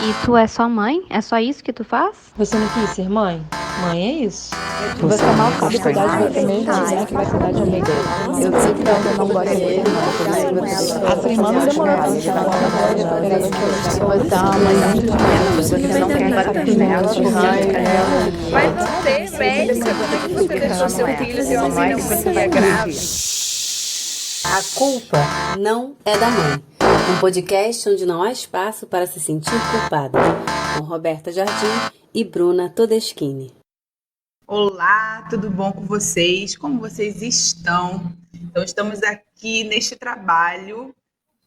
E tu é só mãe? É só isso que tu faz? Você não quis ser mãe? Mãe é isso. Você mal sabe cuidar de você mesmo, né? Que vai cuidar de mim. Eu sei que eu ainda não gosto muito, a sua irmã não demorou tanto tempo, esperando que eu você ama muito você não quer bater nela, Mas você, médica, por que você deixou seu filho ter uma pneumonia grave? A culpa não é da mãe. Um podcast onde não há espaço para se sentir culpada. Com Roberta Jardim e Bruna Todeschini. Olá, tudo bom com vocês? Como vocês estão? Então, estamos aqui neste trabalho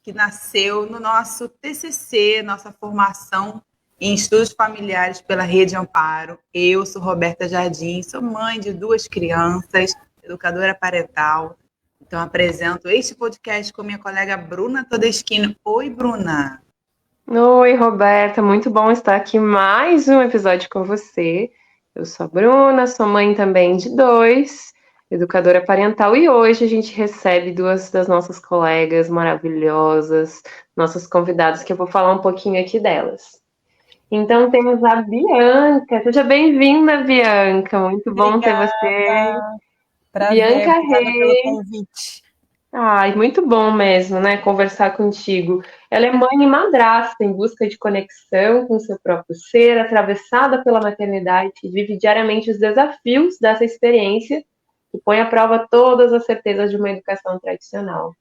que nasceu no nosso TCC, nossa formação em estudos familiares pela Rede Amparo. Eu sou Roberta Jardim, sou mãe de 2 crianças, educadora parental. Então, apresento este podcast com minha colega Bruna Todeschini. Oi, Bruna! Oi, Roberta, muito bom estar aqui mais um episódio com você. Eu sou a Bruna, sou mãe também de 2, educadora parental, e hoje a gente recebe 2 das nossas colegas maravilhosas, nossas convidadas, que eu vou falar um pouquinho aqui delas. Então temos a Bianca, seja bem-vinda, Bianca, muito bom ter você. Prazer, Bianca obrigada Reis. pelo convite. Ai, muito bom mesmo, né, conversar contigo. Ela é mãe e madrasta em busca de conexão com seu próprio ser, atravessada pela maternidade, e vive diariamente os desafios dessa experiência e põe à prova todas as certezas de uma educação tradicional.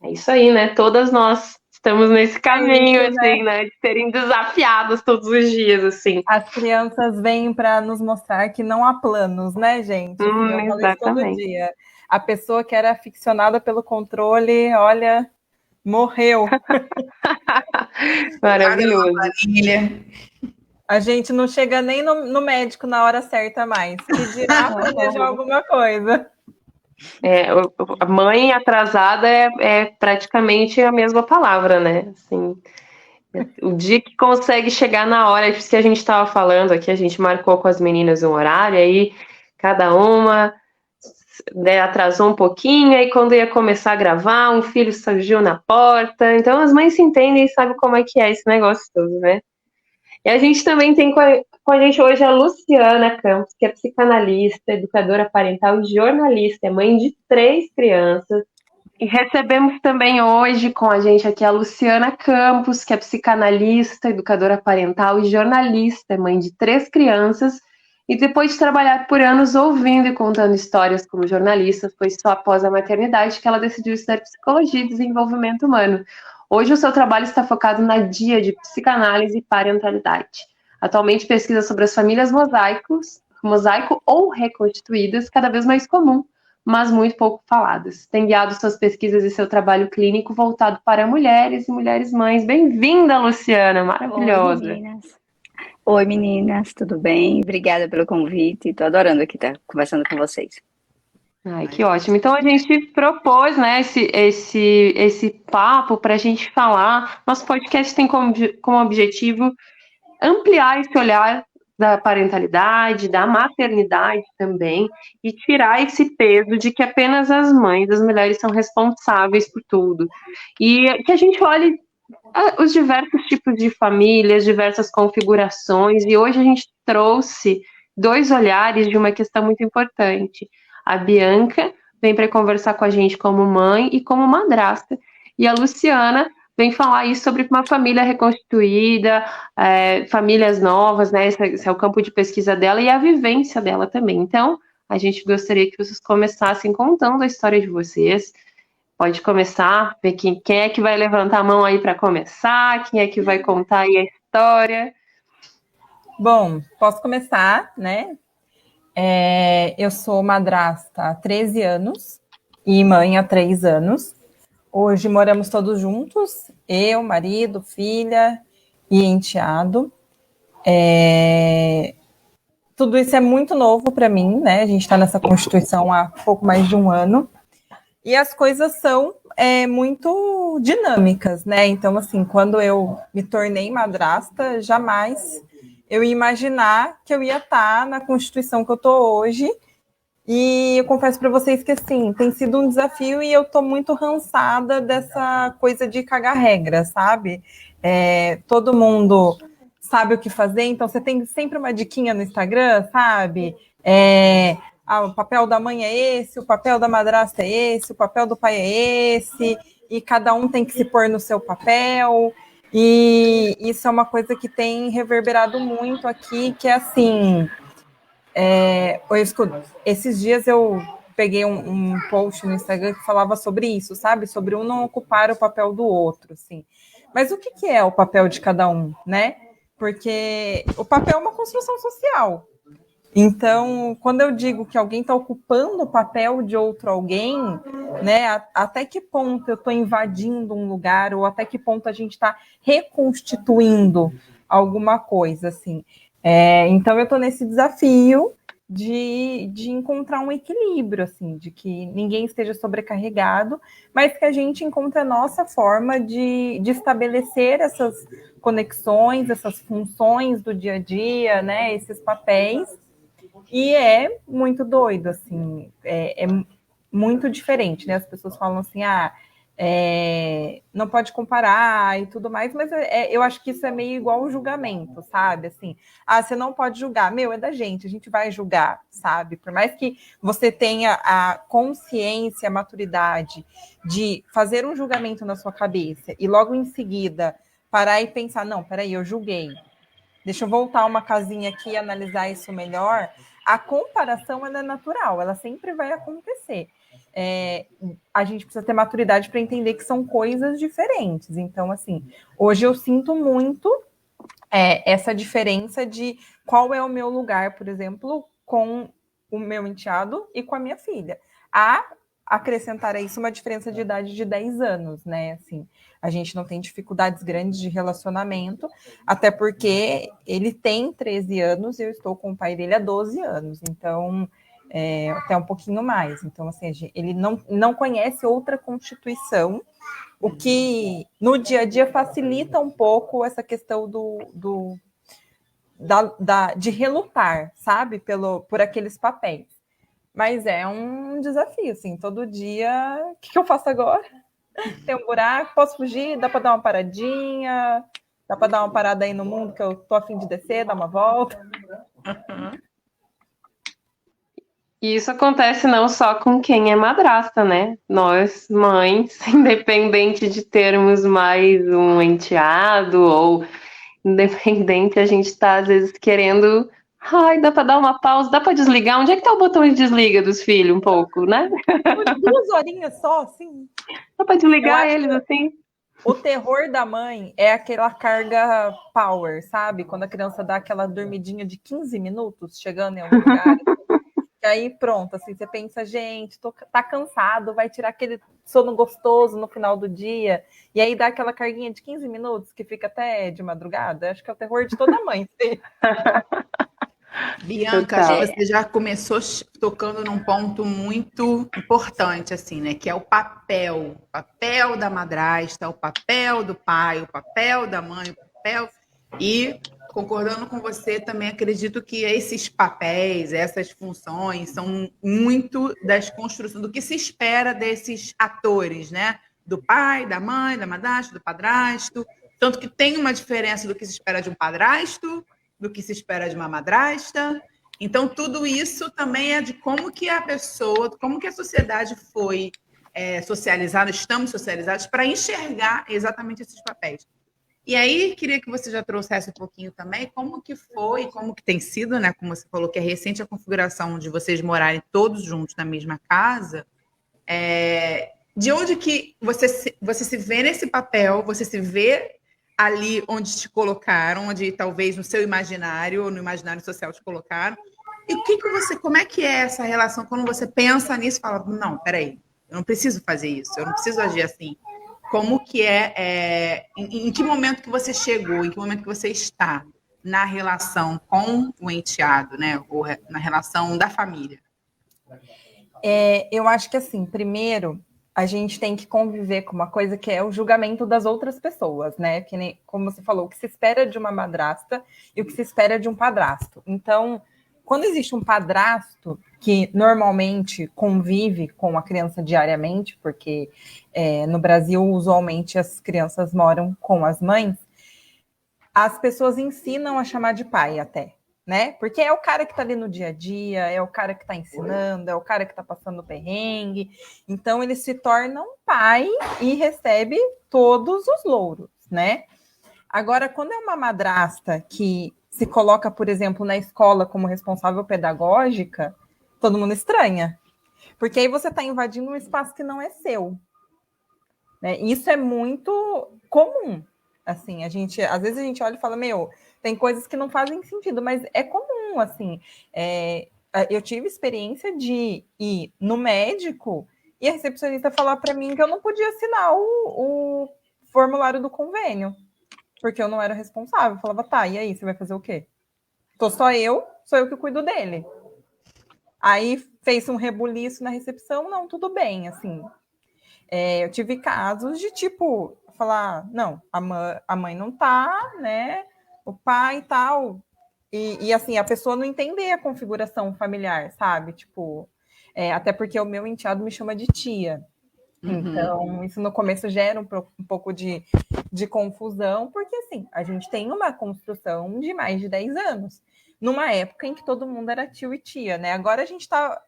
É isso aí, né? Todas nós estamos nesse caminho, isso, assim, né, de serem desafiadas todos os dias, assim. As crianças vêm para nos mostrar que não há planos, né, gente? Eu falo isso todo Exatamente. dia. A pessoa que era aficionada pelo controle, olha, morreu. Maravilhoso. A gente não chega nem no médico na hora certa mais. Que dirá planejar alguma coisa. A mãe atrasada é praticamente a mesma palavra, né? Assim, o dia que consegue chegar na hora, isso que a gente estava falando aqui, a gente marcou com as meninas um horário, aí cada uma, né, atrasou um pouquinho, aí quando ia começar a gravar, um filho surgiu na porta. Então as mães se entendem e sabem como é que é esse negócio todo, né? E a gente também tem com a gente hoje a Luciana Campos, que é psicanalista, educadora parental e jornalista, é mãe de 3 crianças. E recebemos também hoje com a gente aqui a Luciana Campos, que é psicanalista, educadora parental e jornalista, é mãe de 3 crianças. E depois de trabalhar por anos ouvindo e contando histórias como jornalista, foi só após a maternidade que ela decidiu estudar psicologia e desenvolvimento humano. Hoje o seu trabalho está focado na dia de psicanálise e parentalidade. Atualmente pesquisa sobre as famílias mosaico ou reconstituídas, cada vez mais comum, mas muito pouco faladas. Tem guiado suas pesquisas e seu trabalho clínico voltado para mulheres e mulheres mães. Bem-vinda, Luciana, maravilhosa. Oi, meninas, tudo bem? Obrigada pelo convite, estou adorando aqui estar conversando com vocês. Ai, que ótimo. Então a gente propôs, né, esse papo para a gente falar. Nosso podcast tem como objetivo ampliar esse olhar da parentalidade, da maternidade também, e tirar esse peso de que apenas as mães, as mulheres são responsáveis por tudo. E que a gente olhe os diversos tipos de famílias, diversas configurações, e hoje a gente trouxe 2 olhares de uma questão muito importante. A Bianca vem para conversar com a gente como mãe e como madrasta, e a Luciana vem falar aí sobre uma família reconstituída, famílias novas, né? Esse é o campo de pesquisa dela e a vivência dela também. Então, a gente gostaria que vocês começassem contando a história de vocês. Pode começar, ver quem é que vai levantar a mão aí para começar, quem é que vai contar aí a história. Bom, posso começar, né? Eu sou madrasta há 13 anos e mãe há 3 anos. Hoje moramos todos juntos, eu, marido, filha e enteado. Tudo isso é muito novo para mim, né? A gente está nessa constituição há pouco mais de 1 ano. E as coisas são muito dinâmicas, né? Então, assim, quando eu me tornei madrasta, jamais eu ia imaginar que eu ia estar na constituição que eu estou hoje. E eu confesso para vocês que, assim, tem sido um desafio e eu estou muito cansada dessa coisa de cagar regra, sabe? Todo mundo sabe o que fazer, então você tem sempre uma diquinha no Instagram, sabe? O papel da mãe é esse, o papel da madrasta é esse, o papel do pai é esse, e cada um tem que se pôr no seu papel, e isso é uma coisa que tem reverberado muito aqui, que é assim, esses dias eu peguei um post no Instagram que falava sobre isso, sabe? Sobre um não ocupar o papel do outro, assim. Mas o que é o papel de cada um, né? Porque o papel é uma construção social. Então, quando eu digo que alguém está ocupando o papel de outro alguém, né? Até que ponto eu estou invadindo um lugar, ou até que ponto a gente está reconstituindo alguma coisa, assim. Então, eu estou nesse desafio de encontrar um equilíbrio, assim, de que ninguém esteja sobrecarregado, mas que a gente encontre a nossa forma de estabelecer essas conexões, essas funções do dia a dia, né, esses papéis, e é muito doido, assim, é muito diferente, né, as pessoas falam assim, não pode comparar e tudo mais, mas eu acho que isso é meio igual ao julgamento, sabe? Assim, você não pode julgar, é da gente, a gente vai julgar, sabe? Por mais que você tenha a consciência, a maturidade de fazer um julgamento na sua cabeça e logo em seguida parar e pensar, não, peraí, eu julguei, deixa eu voltar uma casinha aqui e analisar isso melhor, a comparação ela é natural, ela sempre vai acontecer. A gente precisa ter maturidade para entender que são coisas diferentes. Então, assim, hoje eu sinto muito essa diferença de qual é o meu lugar, por exemplo, com o meu enteado e com a minha filha. Acrescentar a isso uma diferença de idade de 10 anos, né? Assim, a gente não tem dificuldades grandes de relacionamento, até porque ele tem 13 anos e eu estou com o pai dele há 12 anos. Então, até um pouquinho mais. Então, assim, ele não conhece outra constituição, o que no dia a dia facilita um pouco essa questão de relutar, sabe, por aqueles papéis. Mas é um desafio, assim, todo dia, o que eu faço agora? Tem um buraco, posso fugir? Dá para dar uma paradinha? Dá para dar uma parada aí no mundo que eu tô a fim de descer, dar uma volta? E isso acontece não só com quem é madrasta, né? Nós, mães, independente de termos mais um enteado ou independente, a gente tá às vezes querendo... dá pra dar uma pausa, dá pra desligar? Onde é que tá o botão de desliga dos filhos um pouco, né? 2 horinhas só, assim. Dá pra desligar eles, assim? O terror da mãe é aquela carga power, sabe? Quando a criança dá aquela dormidinha de 15 minutos chegando em algum lugar. E aí pronto, assim, você pensa, gente, tá cansado, vai tirar aquele sono gostoso no final do dia, e aí dá aquela carguinha de 15 minutos que fica até de madrugada. Acho que é o terror de toda mãe. Bianca, acho que você já começou tocando num ponto muito importante, assim, né? Que é o papel da madrasta, o papel do pai, o papel da mãe, o papel... E, concordando com você, também acredito que esses papéis, essas funções, são muito das construções, do que se espera desses atores, né? Do pai, da mãe, da madrasta, do padrasto. Tanto que tem uma diferença do que se espera de um padrasto, do que se espera de uma madrasta. Então, tudo isso também é de como que a pessoa, como que a sociedade foi socializada, estamos socializados para enxergar exatamente esses papéis. E aí, queria que você já trouxesse um pouquinho também como que foi, como que tem sido, né? Como você falou que é recente a configuração de vocês morarem todos juntos na mesma casa. De onde que você se vê nesse papel, você se vê ali onde te colocaram, onde talvez no seu imaginário ou no imaginário social te colocaram. E como é que é essa relação quando você pensa nisso e fala, não, peraí, eu não preciso fazer isso, eu não preciso agir assim. Como que em que momento que você chegou, em que momento que você está na relação com o enteado, né? Ou na relação da família? Eu acho que, assim, primeiro, a gente tem que conviver com uma coisa que é o julgamento das outras pessoas, né? Que nem, como você falou, o que se espera de uma madrasta e o que se espera de um padrasto. Então, quando existe um padrasto que normalmente convive com a criança diariamente, porque no Brasil, usualmente, as crianças moram com as mães, as pessoas ensinam a chamar de pai até, né? Porque é o cara que está ali no dia a dia, é o cara que está ensinando, é o cara que está passando perrengue. Então, ele se torna um pai e recebe todos os louros, né? Agora, quando é uma madrasta que se coloca, por exemplo, na escola como responsável pedagógica, todo mundo estranha. Porque aí você está invadindo um espaço que não é seu. Né? Isso é muito comum. Assim, às vezes a gente olha e fala, tem coisas que não fazem sentido, mas é comum, assim. Eu tive experiência de ir no médico e a recepcionista falar para mim que eu não podia assinar o formulário do convênio, porque eu não era responsável. Eu falava, tá, e aí, você vai fazer o quê? Sou eu que cuido dele. Aí fez um rebuliço na recepção, não, tudo bem, assim. Eu tive casos de, tipo, falar, não, a mãe não tá, né? O pai e tal. E assim, a pessoa não entender a configuração familiar, sabe? Tipo, até porque o meu enteado me chama de tia. Então, isso no começo gera um pouco de confusão, porque assim, a gente tem uma construção de mais de 10 anos, numa época em que todo mundo era tio e tia, né? Agora a gente está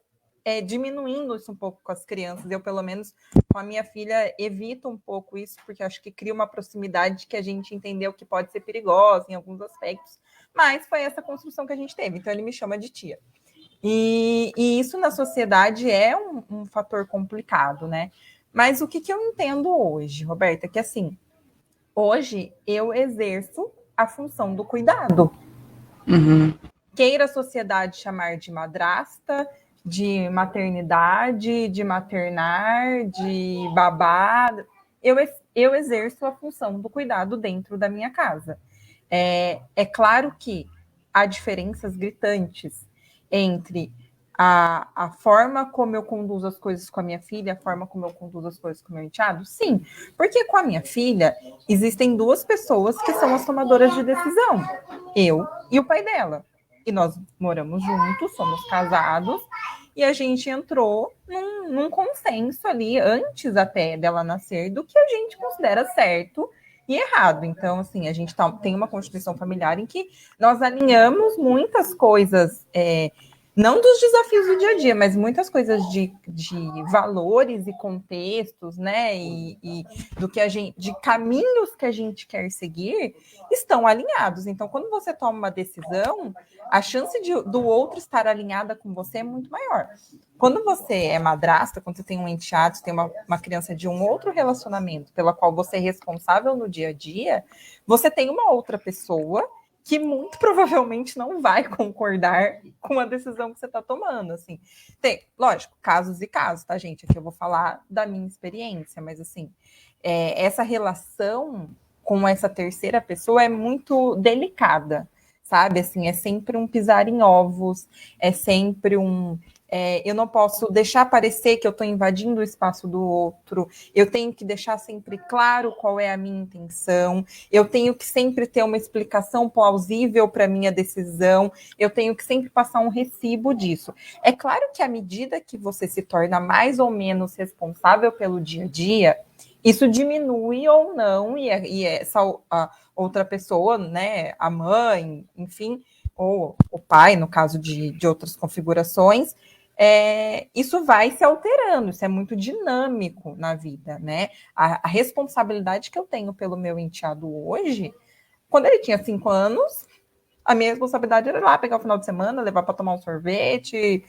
diminuindo isso um pouco com as crianças. Eu, pelo menos, com a minha filha, evito um pouco isso, porque acho que cria uma proximidade que a gente entendeu que pode ser perigosa em alguns aspectos, mas foi essa construção que a gente teve. Então, ele me chama de tia. E isso na sociedade é um fator complicado, né? Mas o que eu entendo hoje, Roberta, é que assim, hoje eu exerço a função do cuidado. Queira a sociedade chamar de madrasta, de maternidade, de maternar, de babá, eu exerço a função do cuidado dentro da minha casa. É claro que há diferenças gritantes entre a forma como eu conduzo as coisas com a minha filha, a forma como eu conduzo as coisas com o meu enteado? Sim, porque com a minha filha existem duas pessoas que são as tomadoras de decisão, eu e o pai dela. E nós moramos juntos, somos casados, e a gente entrou num consenso ali, antes até dela nascer, do que a gente considera certo e errado. Então, assim, a gente tem uma constituição familiar em que nós alinhamos muitas coisas, não dos desafios do dia a dia, mas muitas coisas de valores e contextos, né? E do que de caminhos que a gente quer seguir estão alinhados. Então, quando você toma uma decisão, a chance do outro estar alinhada com você é muito maior. Quando você é madrasta, quando você tem um enteado, você tem uma criança de um outro relacionamento pela qual você é responsável no dia a dia, você tem uma outra pessoa que muito provavelmente não vai concordar com a decisão que você está tomando, assim. Tem, lógico, casos e casos, tá, gente? Aqui eu vou falar da minha experiência, mas, assim, essa relação com essa terceira pessoa é muito delicada, sabe? Assim, é sempre um pisar em ovos, é sempre eu não posso deixar parecer que eu estou invadindo o espaço do outro, eu tenho que deixar sempre claro qual é a minha intenção, eu tenho que sempre ter uma explicação plausível para a minha decisão, eu tenho que sempre passar um recibo disso. É claro que à medida que você se torna mais ou menos responsável pelo dia a dia, isso diminui ou não, e essa a outra pessoa, né, a mãe, enfim, ou o pai, no caso de outras configurações, isso vai se alterando, isso é muito dinâmico na vida, né? A responsabilidade que eu tenho pelo meu enteado hoje, quando ele tinha 5 anos, a minha responsabilidade era ir lá pegar o final de semana, levar para tomar um sorvete,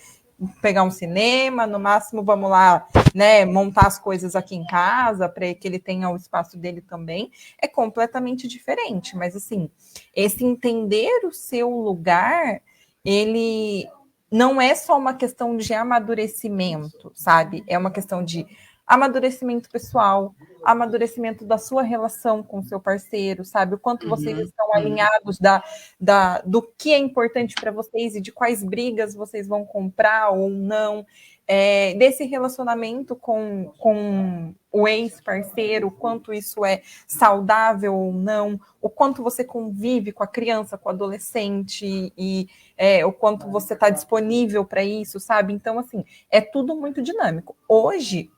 pegar um cinema, no máximo vamos lá, né, montar as coisas aqui em casa para que ele tenha o espaço dele também, é completamente diferente, mas assim, esse entender o seu lugar, ele não é só uma questão de amadurecimento, sabe? É uma questão de amadurecimento pessoal, amadurecimento da sua relação com o seu parceiro, sabe? O quanto vocês estão alinhados do que é importante para vocês e de quais brigas vocês vão comprar ou não. Desse relacionamento com o ex-parceiro, o quanto isso é saudável ou não, o quanto você convive com a criança, com o adolescente e o quanto você está disponível para isso, sabe? Então, assim, é tudo muito dinâmico. Hoje,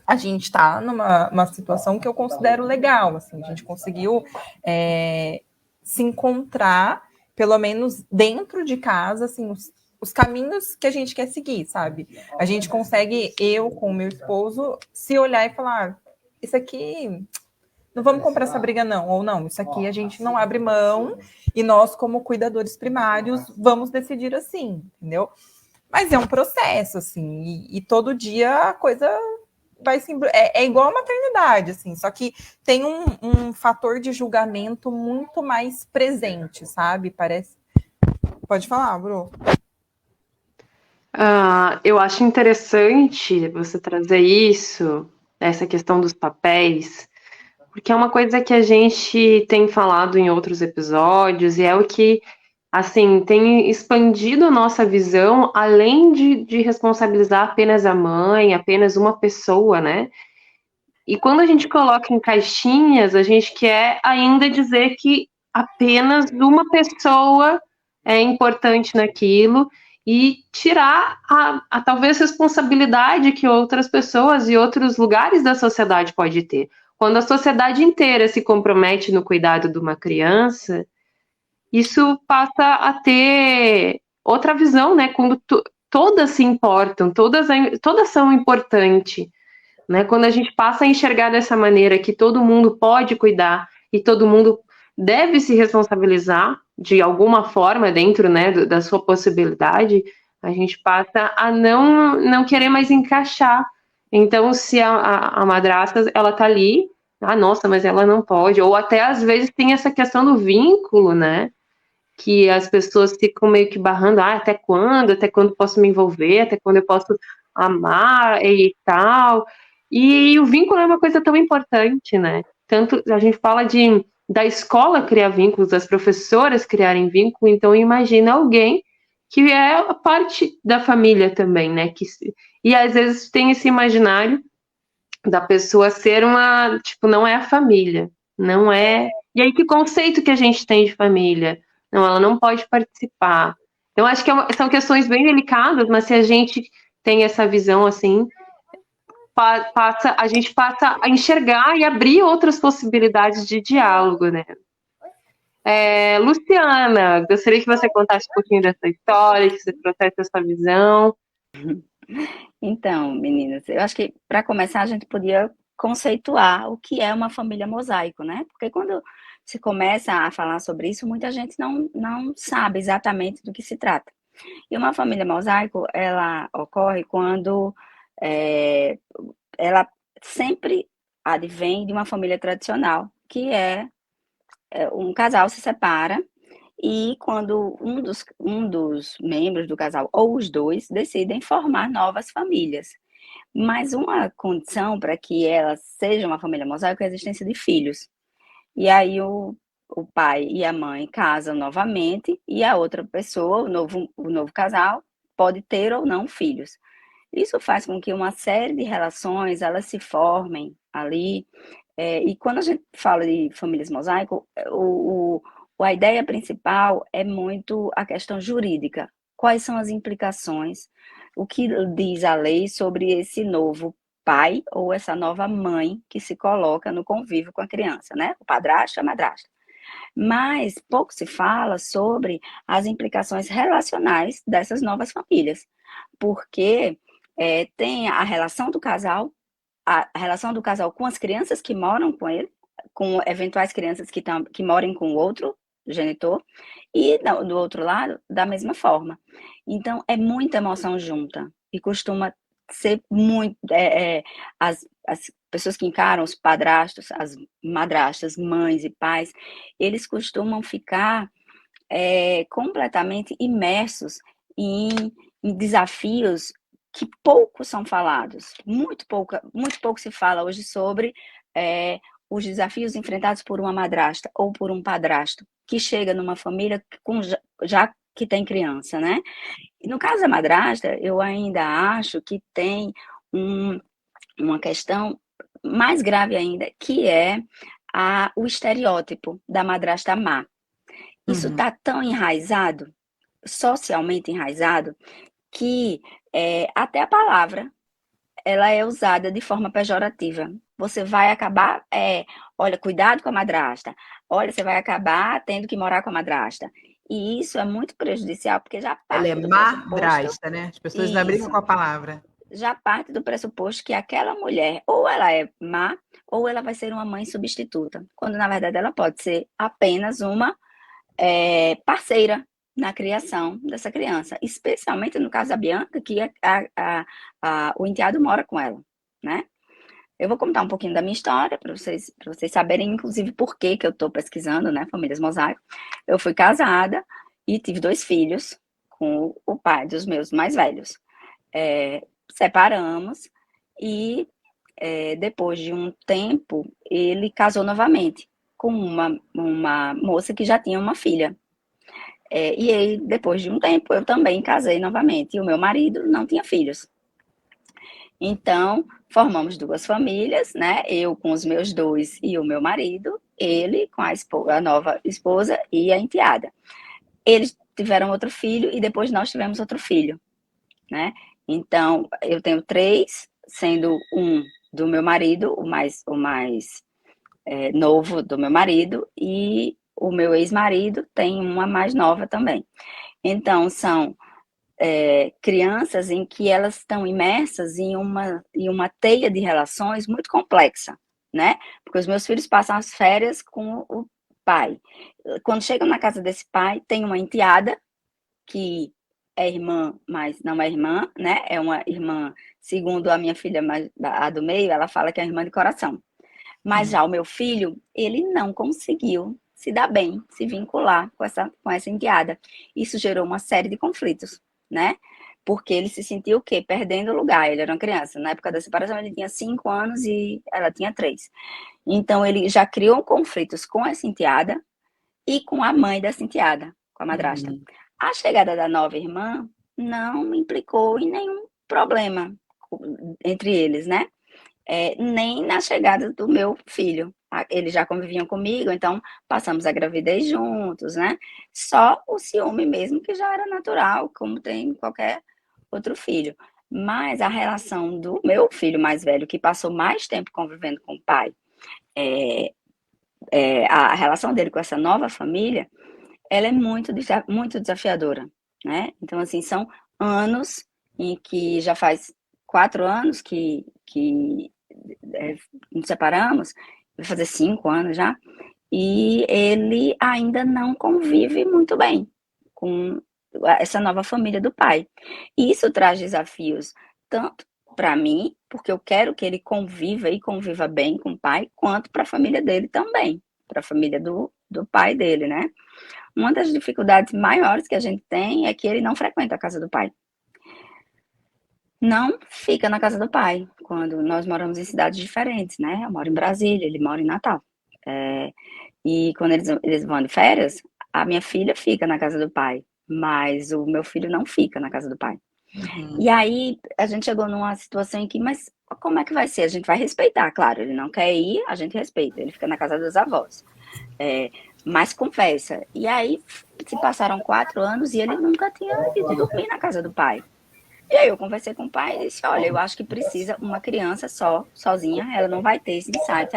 a gente está numa situação que eu considero legal, assim, a gente conseguiu se encontrar, pelo menos dentro de casa, assim, os caminhos que a gente quer seguir, sabe? A gente consegue, eu com o meu esposo, se olhar e falar, isso aqui, não vamos comprar essa briga não, ou não, isso aqui a gente não abre mão, e nós, como cuidadores primários, vamos decidir assim, entendeu? Mas é um processo, assim, e todo dia a coisa vai se... É igual a maternidade, assim, só que tem um fator de julgamento muito mais presente, sabe? Parece... Pode falar, Bru. Eu acho interessante você trazer isso, essa questão dos papéis, porque é uma coisa que a gente tem falado em outros episódios, e é o que, assim, tem expandido a nossa visão, além de responsabilizar apenas a mãe, apenas uma pessoa, né? E quando a gente coloca em caixinhas, a gente quer ainda dizer que apenas uma pessoa é importante naquilo e tirar a talvez responsabilidade que outras pessoas e outros lugares da sociedade pode ter. Quando a sociedade inteira se compromete no cuidado de uma criança, isso passa a ter outra visão, né? Quando todas se importam, todas são importantes, né? Quando a gente passa a enxergar dessa maneira que todo mundo pode cuidar e todo mundo deve se responsabilizar de alguma forma dentro, né, da sua possibilidade, a gente passa a não querer mais encaixar. Então, se a madrasta, ela tá ali, nossa, mas ela não pode, ou até às vezes tem essa questão do vínculo, né, que as pessoas ficam meio que barrando, até quando posso me envolver, até quando eu posso amar e tal. E o vínculo é uma coisa tão importante, né? Tanto a gente fala da escola criar vínculos, das professoras criarem vínculo, então imagina alguém que é parte da família também, né? E às vezes tem esse imaginário da pessoa ser tipo, não é a família, não é. E aí, que conceito que a gente tem de família? Não, ela não pode participar. Então, acho que são questões bem delicadas, mas se a gente tem essa visão assim, a gente passa a enxergar e abrir outras possibilidades de diálogo, né? Luciana, gostaria que você contasse um pouquinho dessa história, que você trouxesse essa visão. Então, meninas, eu acho que para começar a gente podia conceituar o que é uma família mosaico, né? Porque quando se começa a falar sobre isso, muita gente não sabe exatamente do que se trata. E uma família mosaico, ela ocorre quando ela sempre advém de uma família tradicional, que é um casal se separa e quando um dos membros do casal, ou os dois, decidem formar novas famílias. Mas uma condição para que ela seja uma família mosaico é a existência de filhos. E aí o pai e a mãe casam novamente e a outra pessoa, o novo casal, pode ter ou não filhos. Isso faz com que uma série de relações elas se formem ali. E quando a gente fala de famílias mosaico, a ideia principal é muito a questão jurídica. Quais são as implicações? O que diz a lei sobre esse novo pai ou essa nova mãe que se coloca no convívio com a criança, né? O padrasto e a madrasta. Mas pouco se fala sobre as implicações relacionais dessas novas famílias, porque tem a relação do casal com as crianças que moram com ele, com eventuais crianças que morem com o outro genitor, e do outro lado, da mesma forma. Então, é muita emoção junta, e costuma ser muito... as pessoas que encaram os padrastos, as madrastas, mães e pais, eles costumam ficar completamente imersos em desafios que pouco são falados. Muito pouco se fala hoje sobre os desafios enfrentados por uma madrasta ou por um padrasto que chega numa família já que tem criança, né? E no caso da madrasta, eu ainda acho que tem uma questão mais grave ainda, que é o estereótipo da madrasta má. Isso está tão enraizado, socialmente enraizado, que até a palavra ela é usada de forma pejorativa. Você vai acabar, olha, cuidado com a madrasta. olha, você vai acabar tendo que morar com a madrasta. E isso é muito prejudicial, porque já Ela é parte do pressuposto, madrasta, né? As pessoas ainda brincam isso, com a palavra. já parte do pressuposto que aquela mulher, ou ela é má, ou ela vai ser uma mãe substituta, quando na verdade ela pode ser apenas uma parceira na criação dessa criança, especialmente no caso da Bianca, que o enteado mora com ela, né? Eu vou contar um pouquinho da minha história para vocês saberem, inclusive, por que eu estou pesquisando, né, famílias mosaico. Eu fui casada e tive 2 filhos com o pai dos meus mais velhos. Separamos e depois de um tempo ele casou novamente com uma moça que já tinha uma filha. E aí, depois de um tempo, eu também casei novamente e o meu marido não tinha filhos. Então, formamos 2 famílias, né? Eu com os meus 2 e o meu marido, ele com a nova esposa e a enteada. Eles tiveram outro filho e depois nós tivemos outro filho, né? Então, eu tenho 3, sendo um do meu marido, o mais novo do meu marido, e o meu ex-marido tem uma mais nova também. Então, são crianças em que elas estão imersas em uma teia de relações muito complexa, né? Porque os meus filhos passam as férias com o pai. Quando chegam na casa desse pai, tem uma enteada que é irmã, mas não é irmã, né? É uma irmã, segundo a minha filha, a do meio, ela fala que é irmã de coração. Mas já o meu filho, ele não conseguiu se dar bem, se vincular com essa enteada. Isso gerou uma série de conflitos, né? Porque ele se sentiu o quê? Perdendo o lugar. Ele era uma criança. Na época da separação, ele tinha 5 anos e ela tinha 3. Então, ele já criou conflitos com essa enteada e com a mãe dessa enteada, com a madrasta. A chegada da nova irmã não implicou em nenhum problema entre eles, né? Nem na chegada do meu filho. Eles já conviviam comigo, então passamos a gravidez juntos, né? Só o ciúme mesmo, que já era natural, como tem qualquer outro filho. Mas a relação do meu filho mais velho, que passou mais tempo convivendo com o pai, a relação dele com essa nova família, ela é muito desafiadora, né? Então, assim, são anos em que já faz 4 anos que nos separamos, vai fazer 5 anos já, e ele ainda não convive muito bem com essa nova família do pai. E isso traz desafios tanto para mim, porque eu quero que ele conviva e conviva bem com o pai, quanto para a família dele também, para a família do pai dele, né? Uma das dificuldades maiores que a gente tem é que ele não frequenta a casa do pai. Não fica na casa do pai, quando nós moramos em cidades diferentes, né? Eu moro em Brasília, ele mora em Natal. E quando eles vão de férias, a minha filha fica na casa do pai, mas o meu filho não fica na casa do pai. E aí, a gente chegou numa situação em que, mas como é que vai ser? A gente vai respeitar, claro, ele não quer ir, a gente respeita, ele fica na casa dos avós. Mas conversa. E aí, se passaram 4 anos e ele nunca tinha ido dormir na casa do pai. E aí eu conversei com o pai e disse, olha, eu acho que precisa uma criança sozinha, ela não vai ter esse insight,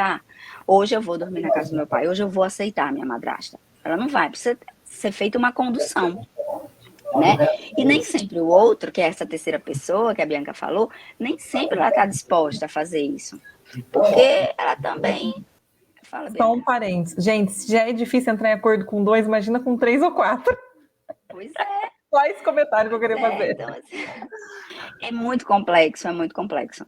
hoje eu vou dormir na casa do meu pai, hoje eu vou aceitar a minha madrasta. Ela não vai, precisa ser feita uma condução, né? E nem sempre o outro, que é essa terceira pessoa que a Bianca falou, nem sempre ela está disposta a fazer isso. Porque ela também... Fala, Só um parênteses. Gente, se já é difícil entrar em acordo com 2, imagina com 3 ou 4. Pois é. Só esse comentário que eu queria fazer. Então, assim, é muito complexo, é muito complexo.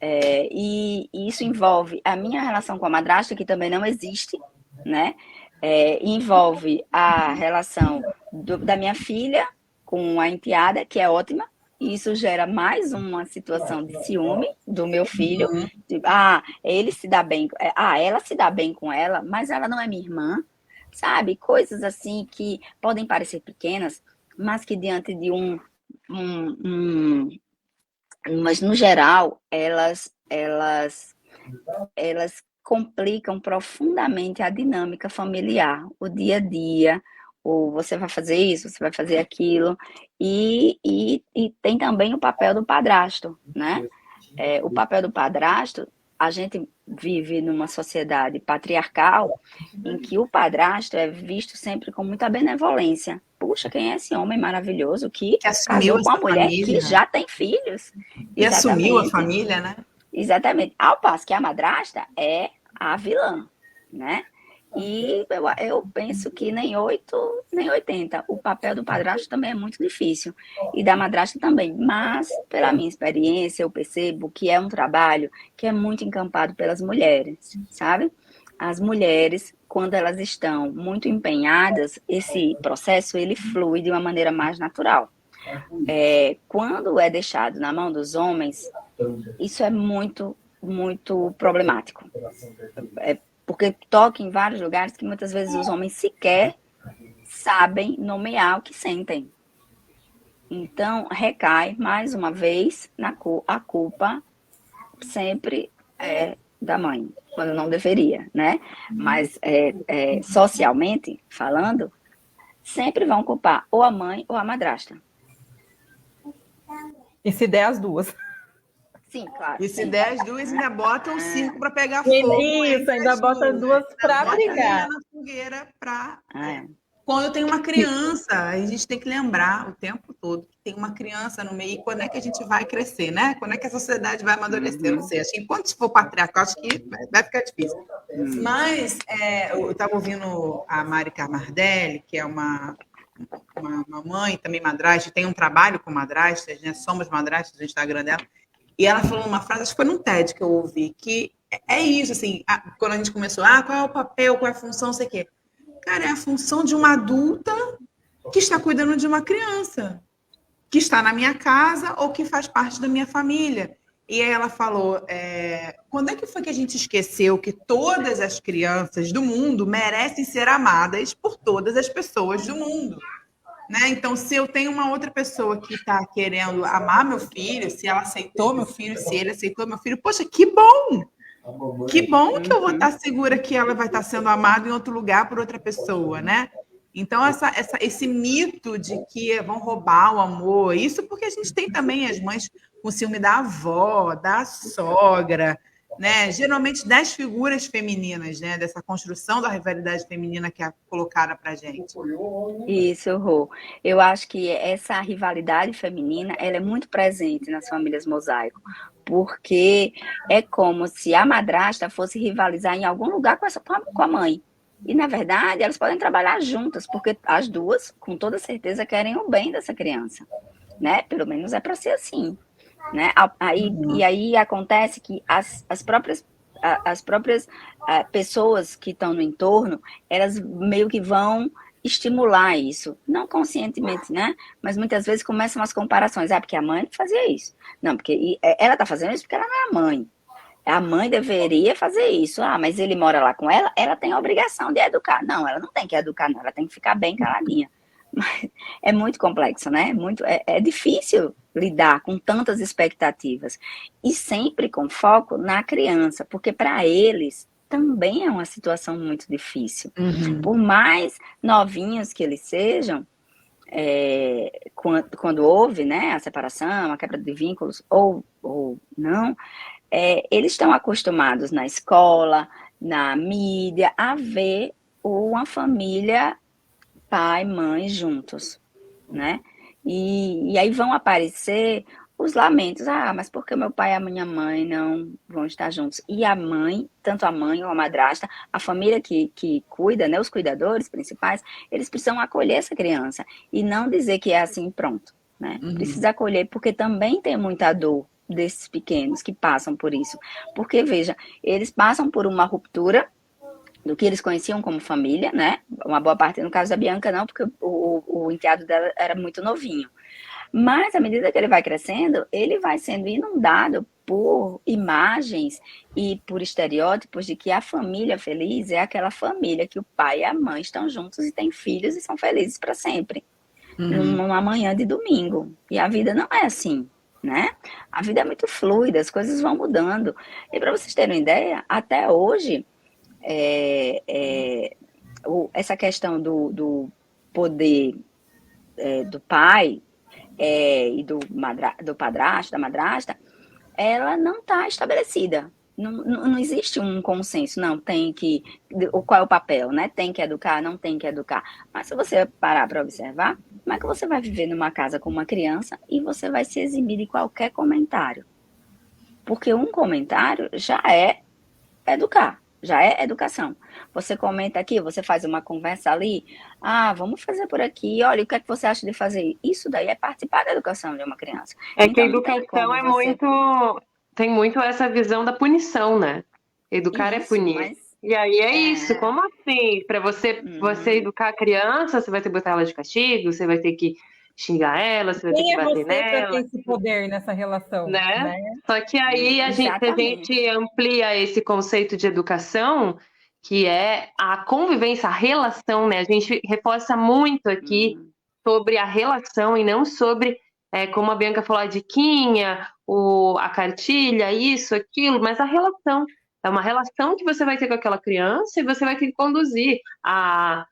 E isso envolve a minha relação com a madrasta, que também não existe, né? Envolve a relação da minha filha com a enteada, que é ótima, e isso gera mais uma situação de ciúme do meu filho. Ele se dá bem, ela se dá bem com ela, mas ela não é minha irmã, sabe? Coisas assim que podem parecer pequenas, mas que diante de mas no geral elas complicam profundamente a dinâmica familiar, o dia a dia, ou você vai fazer isso, você vai fazer aquilo, e tem também o papel do padrasto, né? O papel do padrasto, a gente vive numa sociedade patriarcal em que o padrasto é visto sempre com muita benevolência. Puxa, quem é esse homem maravilhoso que assumiu casou com uma essa mulher que família. já tem filhos? E assumiu a Exatamente. família, né? Exatamente. Ao passo que a madrasta é a vilã, né? E eu penso que nem 8, nem 80. O papel do padrasto também é muito difícil. E da madrasta também. Mas, pela minha experiência, eu percebo que é um trabalho que é muito encampado pelas mulheres, sabe? As mulheres, quando elas estão muito empenhadas, esse processo, ele flui de uma maneira mais natural. Quando é deixado na mão dos homens, isso é muito, muito problemático. Porque toca em vários lugares que muitas vezes os homens sequer sabem nomear o que sentem. Então, recai, mais uma vez, a culpa sempre é da mãe, quando não deveria, né? Mas, socialmente falando, sempre vão culpar ou a mãe ou a madrasta. E se der as duas. Sim, claro. E se sim. der as duas, ainda bota o circo para pegar fogo. Isso, ainda bota as duas para Bota brigar. lenha na fogueira para... É. Quando tem uma criança, a gente tem que lembrar o tempo todo que tem uma criança no meio, e quando é que a gente vai crescer, né? Quando é que a sociedade vai amadurecer? Não sei, acho que enquanto for patriarcal, acho que vai ficar difícil. Mas eu estava ouvindo a Mari Camardelli, que é uma mãe, também madrasta, tem um trabalho com madrastas, né? Somos madrastas no Instagram dela, e ela falou uma frase, acho que foi num TED que eu ouvi, que é isso, assim, quando a gente começou, qual é o papel, qual é a função, não sei o quê. Cara, é a função de uma adulta que está cuidando de uma criança, que está na minha casa ou que faz parte da minha família. E aí ela falou, quando é que foi que a gente esqueceu que todas as crianças do mundo merecem ser amadas por todas as pessoas do mundo? Né? Então, se eu tenho uma outra pessoa que está querendo amar meu filho, se ela aceitou meu filho, se ele aceitou meu filho, poxa, que bom! Que bom que eu vou estar segura que ela vai estar sendo amada em outro lugar por outra pessoa, né? Então, esse mito de que vão roubar o amor, isso porque a gente tem também as mães com ciúme da avó, da sogra, né? Geralmente das figuras femininas, né? Dessa construção da rivalidade feminina que é colocada para a gente. Isso, Rô. Eu acho que essa rivalidade feminina, ela é muito presente nas famílias mosaico, porque é como se a madrasta fosse rivalizar em algum lugar com a mãe. E, na verdade, elas podem trabalhar juntas, porque as duas, com toda certeza, querem o bem dessa criança, né? Pelo menos é para ser assim, né? E aí acontece que as próprias pessoas que estão no entorno, elas meio que vão estimular isso, não conscientemente, né? Mas muitas vezes começam as comparações. Porque a mãe não fazia isso. Não, porque ela está fazendo isso porque ela não é a mãe. A mãe deveria fazer isso. Mas ele mora lá com ela, ela tem a obrigação de educar. Não, ela não tem que educar, não. Ela tem que ficar bem caladinha. Mas é muito complexo, né? É difícil lidar com tantas expectativas. E sempre com foco na criança, porque para eles também é uma situação muito difícil. Por mais novinhos que eles sejam, quando houve, né, a separação, a quebra de vínculos, ou não, eles estão acostumados na escola, na mídia, a ver uma família, pai, mãe, juntos, né? E aí vão aparecer os lamentos. Mas por que meu pai e a minha mãe não vão estar juntos? E a mãe, tanto a mãe ou a madrasta, a família que cuida, né, os cuidadores principais, eles precisam acolher essa criança e não dizer que é assim, pronto, né? Precisa acolher, porque também tem muita dor desses pequenos que passam por isso. Porque, veja, eles passam por uma ruptura do que eles conheciam como família, né? Uma boa parte, no caso da Bianca, não, porque o enteado dela era muito novinho. Mas, à medida que ele vai crescendo, ele vai sendo inundado por imagens e por estereótipos de que a família feliz é aquela família que o pai e a mãe estão juntos e têm filhos e são felizes para sempre. Numa manhã de domingo. E a vida não é assim, né? A vida é muito fluida, as coisas vão mudando. E para vocês terem uma ideia, até hoje, essa questão do poder do pai e do padrasto, da madrasta, ela não está estabelecida. Não existe um consenso, não, tem que, qual é o papel, né? Tem que educar, não tem que educar. Mas se você parar para observar, como é que você vai viver numa casa com uma criança e você vai se eximir de qualquer comentário? Porque um comentário já é educar, já é educação. Você comenta aqui, você faz uma conversa ali, vamos fazer por aqui, olha, o que é que você acha de fazer? Isso daí é participar da educação de uma criança. É Então, que a não tem educação como é você... muito. Tem muito essa visão da punição, né? Educar é Isso, punir. mas... E aí é isso, como assim? Para você educar a criança, você vai ter que botar ela de castigo, você vai ter que xingar ela, você vai ter Quem que é bater você para ter nela, esse poder nessa relação, né? né? Só que aí se a Exatamente. gente amplia esse conceito de educação, que é a convivência, a relação, né? A gente reforça muito aqui sobre a relação e não sobre, como a Bianca falou, a diquinha, a cartilha, isso, aquilo, mas a relação. É uma relação que você vai ter com aquela criança e você vai ter que conduzir a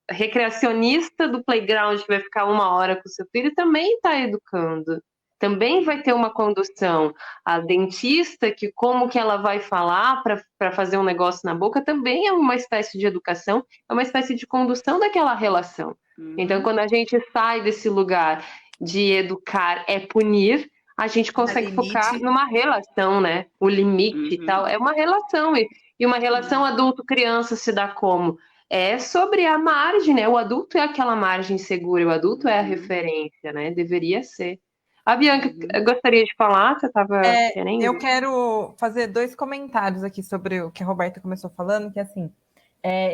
recreacionista do playground que vai ficar 1 hora com seu filho também está educando. Também vai ter uma condução. A dentista, que como que ela vai falar para fazer um negócio na boca, também é uma espécie de educação, é uma espécie de condução daquela relação. Então, quando a gente sai desse lugar de educar é punir, a gente consegue focar numa relação, né? O limite e tal, é uma relação. E uma relação adulto-criança se dá como? É sobre a margem, né? O adulto é aquela margem segura, o adulto é a referência, né? Deveria ser. A Bianca, eu gostaria de falar, você estava querendo? Eu quero fazer 2 comentários aqui sobre o que a Roberta começou falando, que assim,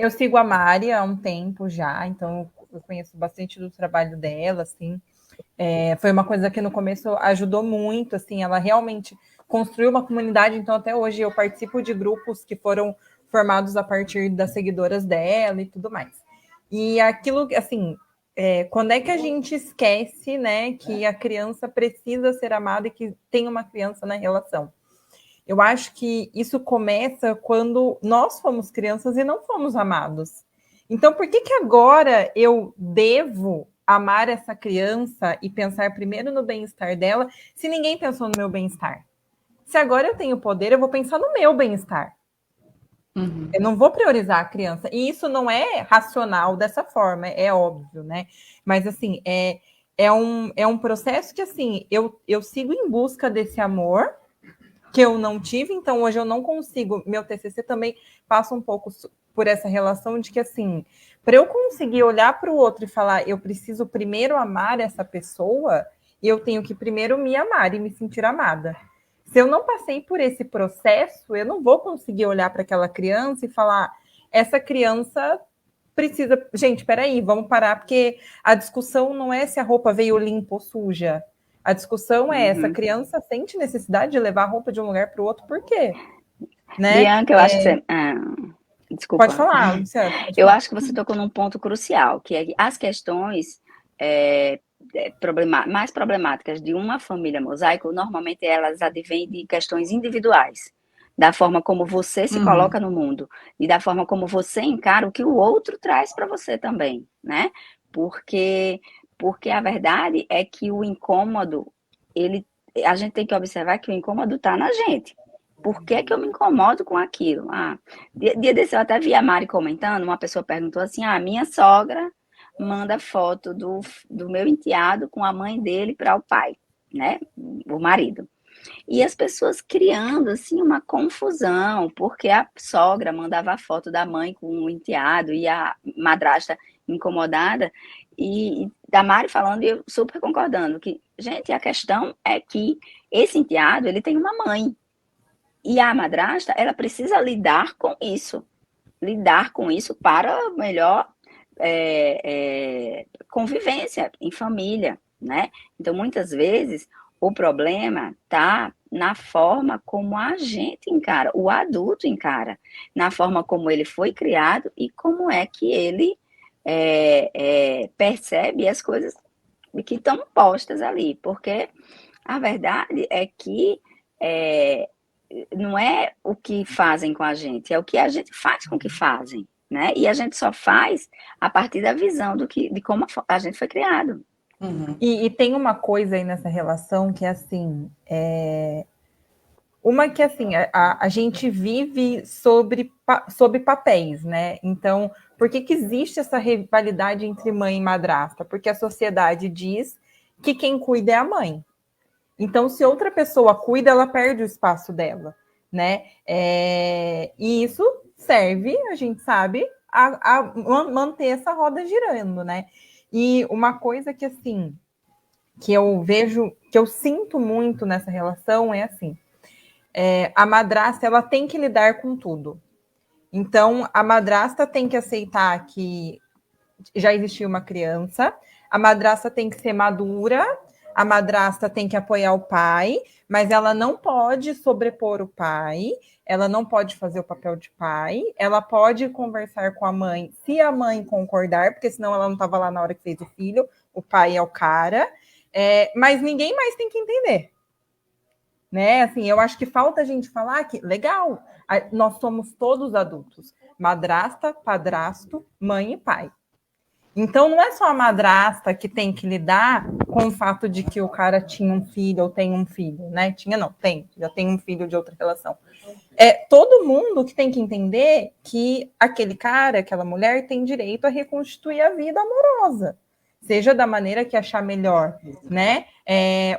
eu sigo a Mari há um tempo já, então eu conheço bastante do trabalho dela, assim. Foi uma coisa que no começo ajudou muito, assim, ela realmente construiu uma comunidade, então até hoje eu participo de grupos que foram formados a partir das seguidoras dela e tudo mais. E aquilo, assim, quando é que a gente esquece, né, que a criança precisa ser amada e que tem uma criança na relação? Eu acho que isso começa quando nós fomos crianças e não fomos amados. Então, por que agora eu devo amar essa criança e pensar primeiro no bem-estar dela, se ninguém pensou no meu bem-estar? Se agora eu tenho poder, eu vou pensar no meu bem-estar. Eu não vou priorizar a criança. E isso não é racional dessa forma, é óbvio, né? Mas, assim, é um processo que, assim, eu sigo em busca desse amor que eu não tive, então hoje eu não consigo. Meu TCC também passa um pouco por essa relação de que, assim, para eu conseguir olhar para o outro e falar, eu preciso primeiro amar essa pessoa, eu tenho que primeiro me amar e me sentir amada. Se eu não passei por esse processo, eu não vou conseguir olhar para aquela criança e falar, essa criança precisa... Gente, peraí, vamos parar, porque a discussão não é se a roupa veio limpa ou suja. A discussão é essa criança sente necessidade de levar a roupa de um lugar para o outro, por quê? Né? Bianca, eu acho que você... desculpa. Pode falar, Luciana. Eu acho que você tocou num ponto crucial, que é as questões mais problemáticas de uma família mosaico, normalmente elas advêm de questões individuais, da forma como você se coloca no mundo e da forma como você encara o que o outro traz para você também, né? Porque a verdade é que o incômodo, a gente tem que observar que o incômodo está na gente. Por que eu me incomodo com aquilo? Dia desse eu até vi a Mari comentando, uma pessoa perguntou assim, minha sogra manda foto do meu enteado com a mãe dele para o pai, né? O marido. E as pessoas criando, assim, uma confusão, porque a sogra mandava a foto da mãe com o enteado e a madrasta incomodada, e da Mari falando, e eu super concordando, que, gente, a questão é que esse enteado, ele tem uma mãe, e a madrasta, ela precisa lidar com isso para melhor convivência em família, né? Então, muitas vezes, o problema está na forma como a gente encara, o adulto encara, na forma como ele foi criado e como é que ele percebe as coisas que estão postas ali, porque a verdade é que não é o que fazem com a gente, é o que a gente faz com o que fazem, né? E a gente só faz a partir da visão de como a gente foi criado. E tem uma coisa aí nessa relação que é assim, Uma que, assim, a gente vive sobre papéis, né? Então, por que existe essa rivalidade entre mãe e madrasta? Porque a sociedade diz que quem cuida é a mãe. Então, se outra pessoa cuida, ela perde o espaço dela, né? E isso serve, a gente sabe, a manter essa roda girando, né? E uma coisa que, assim, que eu vejo, que eu sinto muito nessa relação é assim, a madrasta, ela tem que lidar com tudo. Então, a madrasta tem que aceitar que já existiu uma criança, a madrasta tem que ser madura, a madrasta tem que apoiar o pai, mas ela não pode sobrepor o pai, ela não pode fazer o papel de pai, ela pode conversar com a mãe, se a mãe concordar, porque senão ela não estava lá na hora que fez o filho, o pai é o cara, mas ninguém mais tem que entender. Né? Assim, eu acho que falta a gente falar que, legal, nós somos todos adultos, madrasta, padrasto, mãe e pai. Então, não é só a madrasta que tem que lidar com o fato de que o cara tinha um filho ou tem um filho, né? Tinha, não, tem, já tem um filho de outra relação. Todo mundo que tem que entender que aquele cara, aquela mulher tem direito a reconstituir a vida amorosa, seja da maneira que achar melhor, né?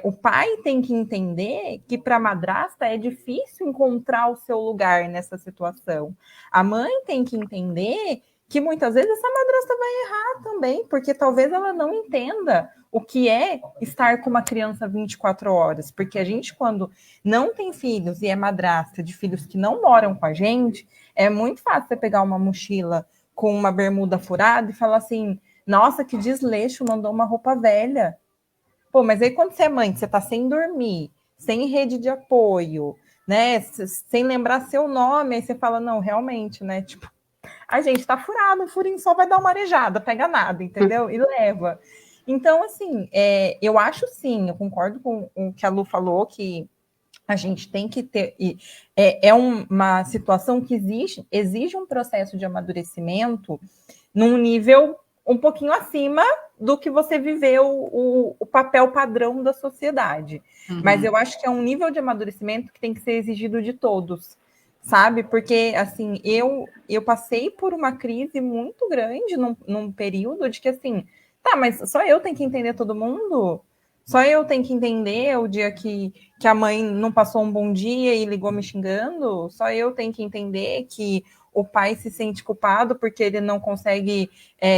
O pai tem que entender que para a madrasta é difícil encontrar o seu lugar nessa situação. A mãe tem que entender que muitas vezes essa madrasta vai errar também, porque talvez ela não entenda o que é estar com uma criança 24 horas, porque a gente, quando não tem filhos e é madrasta de filhos que não moram com a gente, é muito fácil você pegar uma mochila com uma bermuda furada e falar assim, nossa, que desleixo, mandou uma roupa velha. Pô, mas aí quando você é mãe, você tá sem dormir, sem rede de apoio, né, sem lembrar seu nome, aí você fala, não, realmente, né, tipo, a gente tá furado, um furinho só vai dar uma arejada, pega nada, entendeu? E leva. Então, assim, eu acho sim, eu concordo com o que a Lu falou, que a gente tem que ter. Uma situação que exige um processo de amadurecimento num nível um pouquinho acima do que você viveu o papel padrão da sociedade. Uhum. Mas eu acho que é um nível de amadurecimento que tem que ser exigido de todos. Sabe? Porque, assim, eu passei por uma crise muito grande num período de que, assim, tá, mas só eu tenho que entender todo mundo? Só eu tenho que entender o dia que a mãe não passou um bom dia e ligou me xingando? Só eu tenho que entender que o pai se sente culpado porque ele não consegue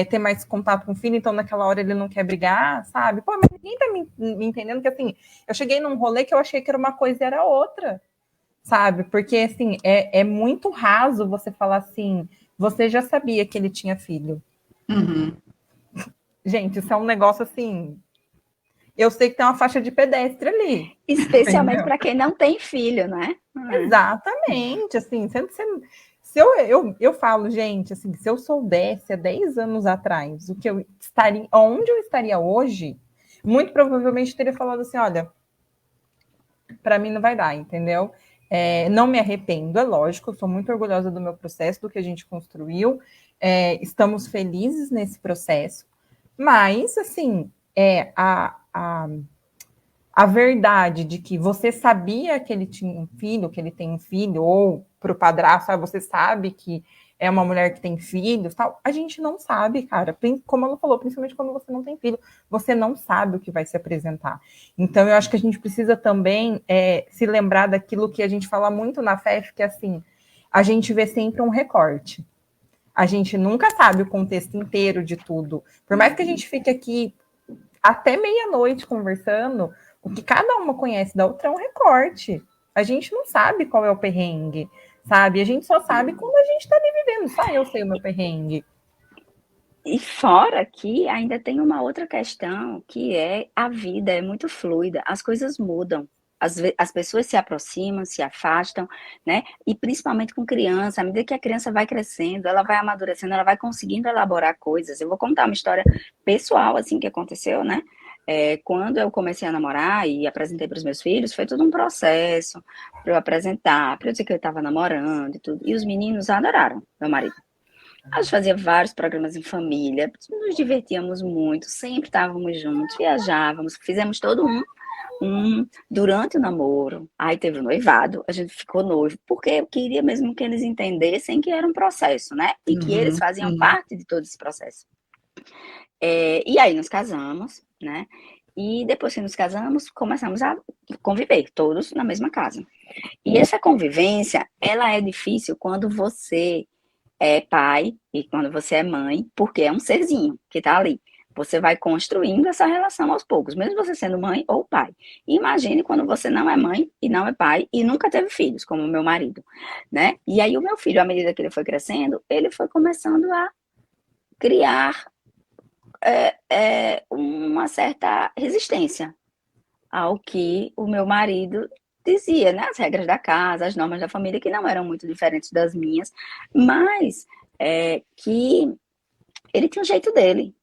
ter mais contato com o filho, então naquela hora ele não quer brigar, sabe? Pô, mas ninguém tá me entendendo que, assim, eu cheguei num rolê que eu achei que era uma coisa e era outra. Sabe? Porque, assim, é muito raso você falar assim, você já sabia que ele tinha filho. Uhum. Gente, isso é um negócio assim, eu sei que tem uma faixa de pedestre ali. Especialmente para quem não tem filho, né? Exatamente, assim, se eu falo, gente, assim, se eu soubesse há 10 anos atrás onde eu estaria hoje, muito provavelmente teria falado assim, olha, para mim não vai dar, entendeu? Não me arrependo, é lógico, eu sou muito orgulhosa do meu processo, do que a gente construiu, estamos felizes nesse processo, mas, assim, a verdade de que você sabia que ele tinha um filho, que ele tem um filho, ou para o padrasto, você sabe que é uma mulher que tem filhos, tal, a gente não sabe, cara. Como ela falou, principalmente quando você não tem filho, você não sabe o que vai se apresentar. Então, eu acho que a gente precisa também se lembrar daquilo que a gente fala muito na FEF, que é assim, a gente vê sempre um recorte. A gente nunca sabe o contexto inteiro de tudo. Por mais que a gente fique aqui até meia-noite conversando, o que cada uma conhece da outra é um recorte. A gente não sabe qual é o perrengue, sabe? A gente só sabe quando a gente tá ali vivendo. Só eu sei o meu perrengue. E fora que ainda tem uma outra questão, que é a vida é muito fluida, as coisas mudam. As pessoas se aproximam, se afastam, né? E principalmente com criança, à medida que a criança vai crescendo, ela vai amadurecendo, ela vai conseguindo elaborar coisas. Eu vou contar uma história pessoal, assim, que aconteceu, né? Quando eu comecei a namorar e apresentei para os meus filhos, foi todo um processo para eu apresentar, para eu dizer que eu estava namorando e tudo. E os meninos adoraram meu marido. A gente fazia vários programas em família, nos divertíamos muito, sempre estávamos juntos, viajávamos, fizemos todo durante o namoro, aí teve o noivado, a gente ficou noivo, porque eu queria mesmo que eles entendessem que era um processo, né? E que eles faziam parte de todo esse processo. E aí nos casamos, né? E depois que nos casamos, começamos a conviver, todos na mesma casa. E essa convivência, ela é difícil quando você é pai e quando você é mãe, porque é um serzinho que tá ali. Você vai construindo essa relação aos poucos, mesmo você sendo mãe ou pai. Imagine quando você não é mãe e não é pai e nunca teve filhos, como o meu marido, né? E aí o meu filho, à medida que ele foi crescendo, ele foi começando a criar uma certa resistência ao que o meu marido dizia, né? As regras da casa, as normas da família, que não eram muito diferentes das minhas, mas que ele tinha um jeito dele.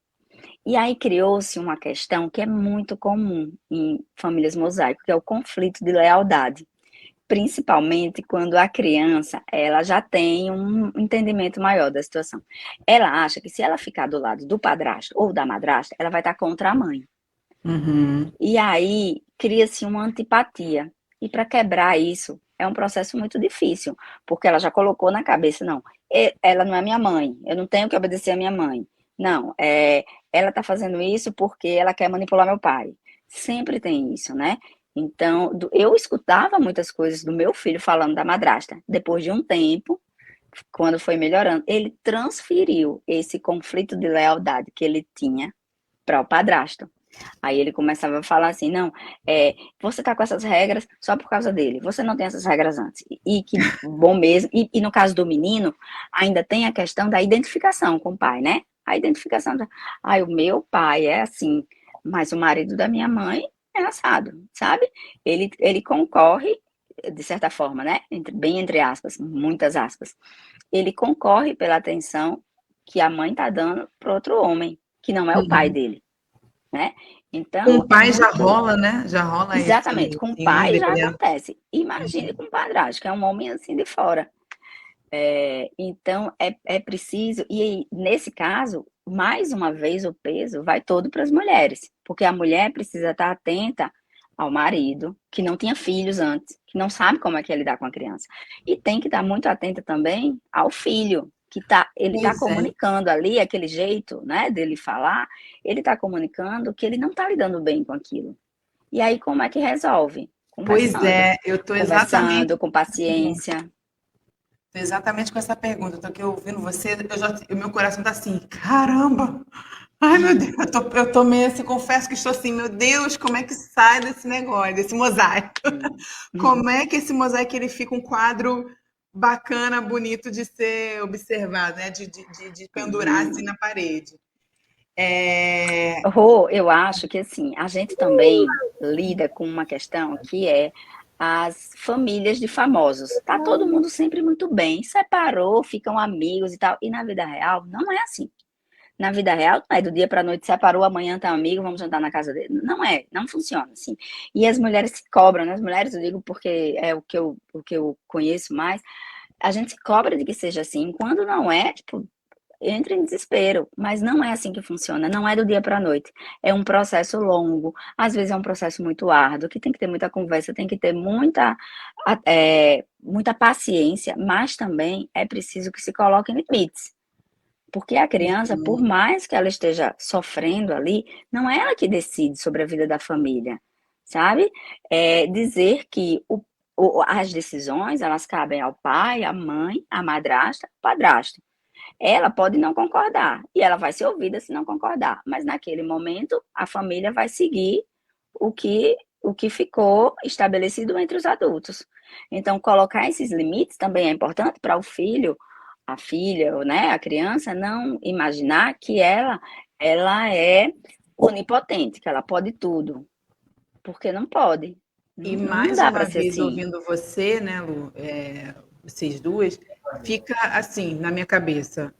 E aí criou-se uma questão que é muito comum em famílias mosaico, que é o conflito de lealdade. Principalmente quando a criança, ela já tem um entendimento maior da situação. Ela acha que se ela ficar do lado do padrasto ou da madrasta, ela vai estar contra a mãe. E aí cria-se uma antipatia. E para quebrar isso, é um processo muito difícil, porque ela já colocou na cabeça, não, ela não é minha mãe, eu não tenho que obedecer a minha mãe. Não, ela está fazendo isso porque ela quer manipular meu pai. Sempre tem isso, né? Então, eu escutava muitas coisas do meu filho falando da madrasta. Depois de um tempo, quando foi melhorando, ele transferiu esse conflito de lealdade que ele tinha para o padrasto. Aí ele começava a falar assim, não, você tá com essas regras só por causa dele, você não tem essas regras antes. E que bom mesmo, e no caso do menino, ainda tem a questão da identificação com o pai, né? A identificação, o meu pai é assim, mas o marido da minha mãe é assado, sabe? Ele concorre, de certa forma, né? Bem entre aspas, muitas aspas. Ele concorre pela atenção que a mãe tá dando para outro homem, que não é o pai dele. Né? Então, com o pai já rola, né? Já rola exatamente, com o pai já né? acontece. Imagine com o padrasto, que é um homem assim de fora. Então, é preciso, e nesse caso, mais uma vez, o peso vai todo para as mulheres, porque a mulher precisa estar atenta ao marido, que não tinha filhos antes, que não sabe como é que é lidar com a criança. E tem que estar muito atenta também ao filho, que ele está comunicando ali, aquele jeito, né, dele falar, ele está comunicando que ele não está lidando bem com aquilo. E aí, como é que resolve? Pois é, eu estou exatamente com paciência. Estou exatamente com essa pergunta. Estou aqui ouvindo você, o meu coração está assim, caramba! Ai, meu Deus, eu tô meio assim, confesso que estou assim, meu Deus, como é que sai desse negócio, desse mosaico? Como é que esse mosaico ele fica um quadro bacana, bonito de ser observado, né? De pendurar assim na parede. Eu acho que assim, a gente também lida com uma questão que é as famílias de famosos. Tá todo mundo sempre muito bem, separou, ficam amigos e tal. E na vida real, não é assim. Na vida real, não é do dia para a noite, separou, amanhã tá amigo, vamos jantar na casa dele. Não funciona assim. E as mulheres se cobram, né? As mulheres, eu digo porque é o que eu conheço mais, a gente se cobra de que seja assim. Quando não é, tipo, entra em desespero. Mas não é assim que funciona, não é do dia para a noite. É um processo longo, às vezes é um processo muito árduo, que tem que ter muita conversa, tem que ter muita paciência, mas também é preciso que se coloquem limites. Porque a criança, por mais que ela esteja sofrendo ali, não é ela que decide sobre a vida da família, sabe? Dizer que as decisões, elas cabem ao pai, à mãe, à madrasta, ao padrasto. Ela pode não concordar, e ela vai ser ouvida se não concordar, mas naquele momento, a família vai seguir o que ficou estabelecido entre os adultos. Então, colocar esses limites também é importante para o filho, a filha, né, a criança, não imaginar que ela é onipotente, que ela pode tudo, porque não pode. E não mais dá uma para ser vez assim. ouvindo você, né, Lu, vocês duas, fica assim na minha cabeça.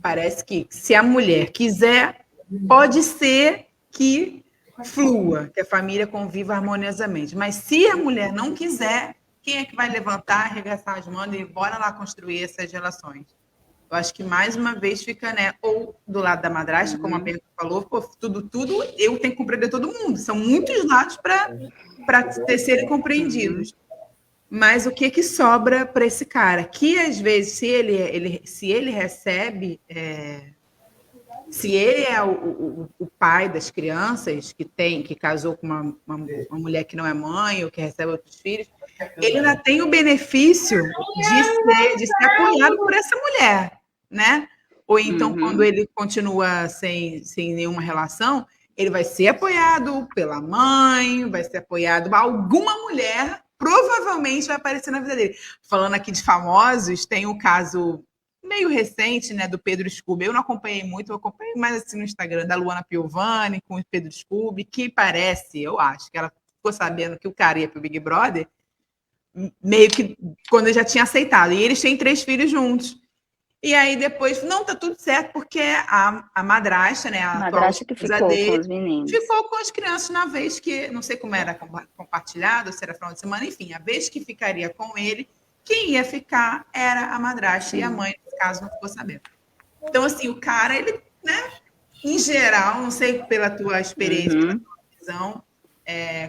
Parece que se a mulher quiser, pode ser que flua, que a família conviva harmoniosamente. Mas se a mulher não quiser, quem é que vai levantar, arregaçar as mãos e bora lá construir essas relações? Eu acho que mais uma vez fica, né, ou do lado da madrasta, como a Pena falou, pô, tudo, eu tenho que compreender todo mundo. São muitos lados para serem compreendidos. Mas o que sobra para esse cara? Que às vezes, se ele recebe, se ele é o pai das crianças que casou com uma mulher que não é mãe ou que recebe outros filhos, ele ainda tem o benefício de ser apoiado por essa mulher, né? Ou então, quando ele continua sem nenhuma relação, ele vai ser apoiado pela mãe, vai ser apoiado por alguma mulher, provavelmente vai aparecer na vida dele. Falando aqui de famosos, tem o caso meio recente, né, do Pedro Scooby. Eu não acompanhei muito, eu acompanhei mais assim no Instagram, da Luana Piovani com o Pedro Scooby, que parece, eu acho, que ela ficou sabendo que o cara ia pro Big Brother, meio que quando ele já tinha aceitado. E eles têm 3 filhos juntos. E aí depois, não, tá tudo certo, porque a madrasta, né, a madrasta que ficou com os meninos. Ficou com as crianças na vez que, não sei como era compartilhado, se era final de semana, enfim, a vez que ficaria com ele, quem ia ficar era a madrasta e a mãe, nesse caso, não ficou sabendo. Então, assim, o cara, ele, né, em geral, não sei pela tua experiência, pela tua visão,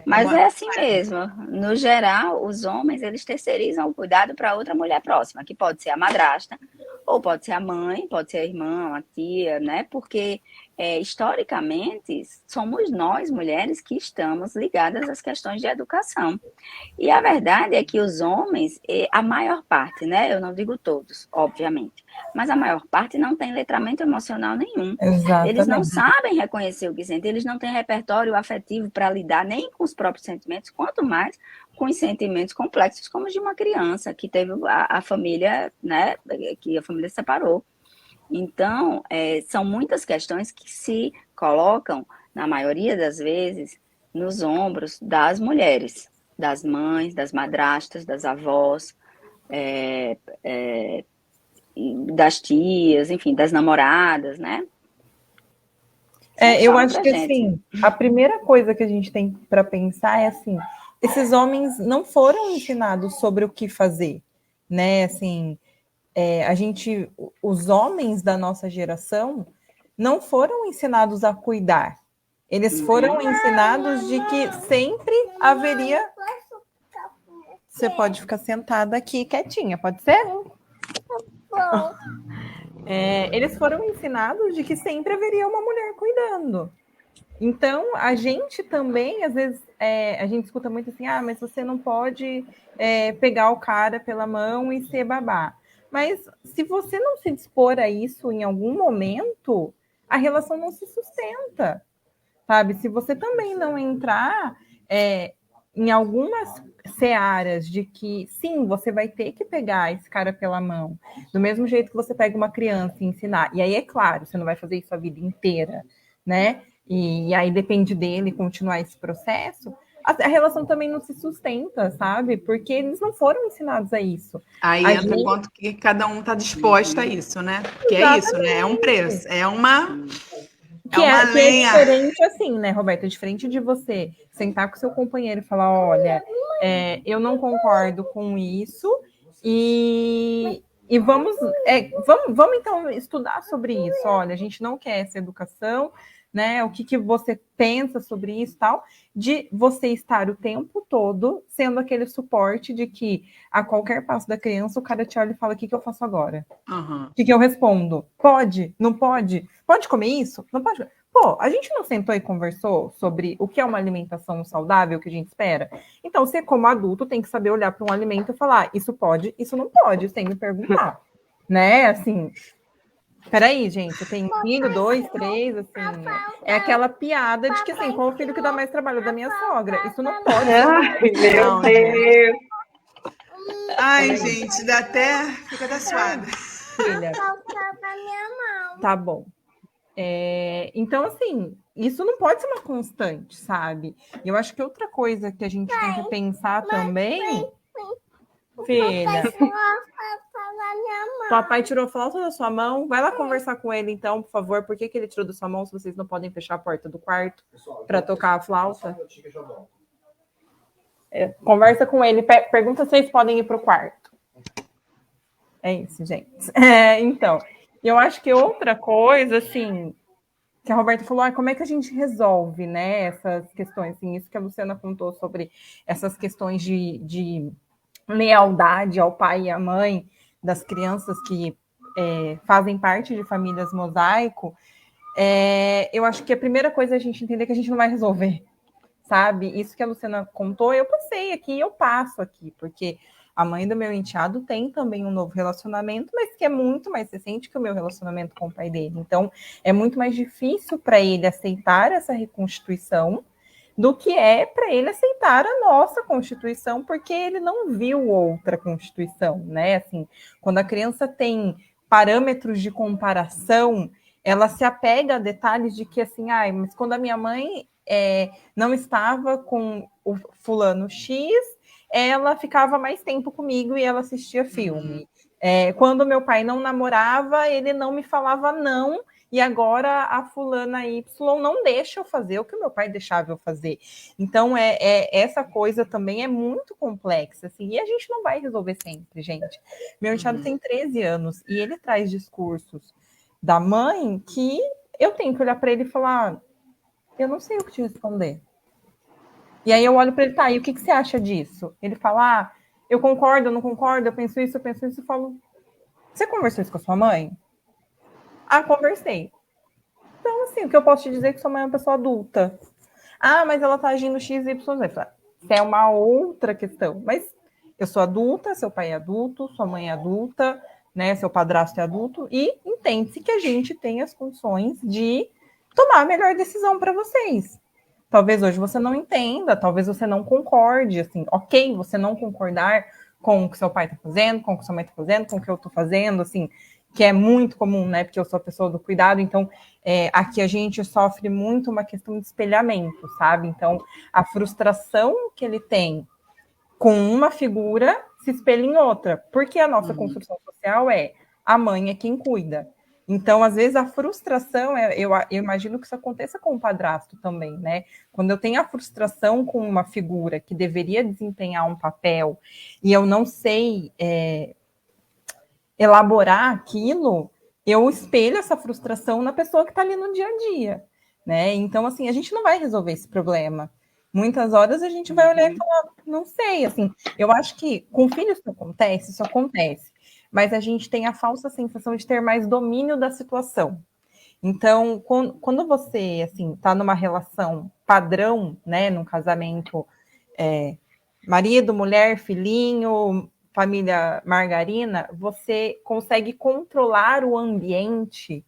mas é assim mesmo. No geral, os homens, eles terceirizam o cuidado para outra mulher próxima, que pode ser a madrasta, ou pode ser a mãe, pode ser a irmã, a tia, né? Porque, historicamente, somos nós, mulheres, que estamos ligadas às questões de educação. E a verdade é que os homens, a maior parte, né? Eu não digo todos, obviamente, mas a maior parte não tem letramento emocional nenhum. Exatamente. Eles não sabem reconhecer o que sentem, eles não têm repertório afetivo para lidar nem com os próprios sentimentos, quanto mais com os sentimentos complexos, como os de uma criança que teve a família, né? Que a família se separou. Então, são muitas questões que se colocam, na maioria das vezes, nos ombros das mulheres, das mães, das madrastas, das avós, das tias, enfim, das namoradas, né? Eu acho que, assim, a primeira coisa que a gente tem para pensar é, assim, esses homens não foram ensinados sobre o que fazer, né? Assim, os homens da nossa geração não foram ensinados a cuidar. Eles foram ensinados de que sempre haveria... Você pode ficar sentada aqui quietinha, pode ser? Eles foram ensinados de que sempre haveria uma mulher cuidando. Então, a gente também, às vezes, a gente escuta muito assim, mas você não pode pegar o cara pela mão e ser babá. Mas se você não se dispor a isso em algum momento, a relação não se sustenta, sabe? Se você também não entrar em algumas searas de que, sim, você vai ter que pegar esse cara pela mão, do mesmo jeito que você pega uma criança e ensinar. E aí, é claro, você não vai fazer isso a vida inteira, né? E aí depende dele continuar esse processo. A relação também não se sustenta, sabe? Porque eles não foram ensinados a isso. Aí entra o ponto que cada um está disposto a isso, né? Que é isso, né? É um preço, é uma lenha. É diferente assim, né, Roberta? É diferente de você sentar com seu companheiro e falar, olha, eu não concordo com isso e vamos então estudar sobre isso. Olha, a gente não quer essa educação, né? O que você pensa sobre isso e tal, de você estar o tempo todo sendo aquele suporte de que a qualquer passo da criança o cara te olha e fala, o que eu faço agora? O que eu respondo? Pode? Não pode? Pode comer isso? Não pode? Pô, a gente não sentou e conversou sobre o que é uma alimentação saudável que a gente espera? Então, você como adulto tem que saber olhar para um alimento e falar, isso pode, isso não pode, sem me perguntar, né? Assim... Peraí, gente, eu tenho um filho, 2, 3, assim, é aquela piada de que, assim, qual o filho que dá mais trabalho? Da minha sogra. Isso não pode. Ai, meu Deus. Ai, gente, fica até suada. Filha. Tá bom. Então, assim, isso não pode ser uma constante, sabe? E eu acho que outra coisa que a gente tem que pensar também... Filha... Papai tirou a flauta da sua mão. Vai lá conversar com ele, então, por favor. Por que ele tirou da sua mão se vocês não podem fechar a porta do quarto para tocar a flauta? Conversa com ele. Pergunta se vocês podem ir para o quarto. É isso, gente. Então, eu acho que outra coisa, assim, que a Roberta falou, como é que a gente resolve, né, essas questões, assim, isso que a Luciana contou sobre essas questões de lealdade ao pai e à mãe das crianças que fazem parte de famílias mosaico, eu acho que a primeira coisa é a gente entender que a gente não vai resolver, sabe? Isso que a Luciana contou, eu passei aqui, eu passo aqui, porque a mãe do meu enteado tem também um novo relacionamento, mas que é muito mais recente que o meu relacionamento com o pai dele. Então, é muito mais difícil para ele aceitar essa reconstituição do que é para ele aceitar a nossa Constituição, porque ele não viu outra Constituição, né? Assim, quando a criança tem parâmetros de comparação, ela se apega a detalhes de que, assim, mas quando a minha mãe não estava com o fulano X, ela ficava mais tempo comigo e ela assistia filme. Quando meu pai não namorava, ele não me falava não, e agora a fulana Y não deixa eu fazer o que o meu pai deixava eu fazer. Então, essa coisa também é muito complexa, assim, e a gente não vai resolver sempre, gente. Meu enteado tem 13 anos, e ele traz discursos da mãe que eu tenho que olhar para ele e falar, eu não sei o que te responder. E aí eu olho para ele, tá, e o que você acha disso? Ele fala, eu concordo, eu não concordo, eu penso isso, eu falo, você conversou isso com a sua mãe? Conversei. Então, assim, o que eu posso te dizer é que sua mãe é uma pessoa adulta. Mas ela tá agindo X, Y, Z. Isso é uma outra questão. Mas eu sou adulta, seu pai é adulto, sua mãe é adulta, né? Seu padrasto é adulto, e entende-se que a gente tem as condições de tomar a melhor decisão para vocês. Talvez hoje você não entenda, talvez você não concorde, assim, ok, você não concordar com o que seu pai está fazendo, com o que sua mãe está fazendo, com o que eu estou fazendo, assim, que é muito comum, né, porque eu sou a pessoa do cuidado, então aqui a gente sofre muito uma questão de espelhamento, sabe? Então, a frustração que ele tem com uma figura se espelha em outra, porque a nossa construção social a mãe é quem cuida. Então, às vezes, a frustração, eu imagino que isso aconteça com o padrasto também, né? Quando eu tenho a frustração com uma figura que deveria desempenhar um papel e eu não sei elaborar aquilo, eu espelho essa frustração na pessoa que está ali no dia a dia, né? Então, assim, a gente não vai resolver esse problema. Muitas horas a gente vai olhar e falar, não sei, assim, eu acho que com filhos isso acontece, mas a gente tem a falsa sensação de ter mais domínio da situação. Então, quando você, assim, está numa relação padrão, né, num casamento marido, mulher, filhinho, família margarina, você consegue controlar o ambiente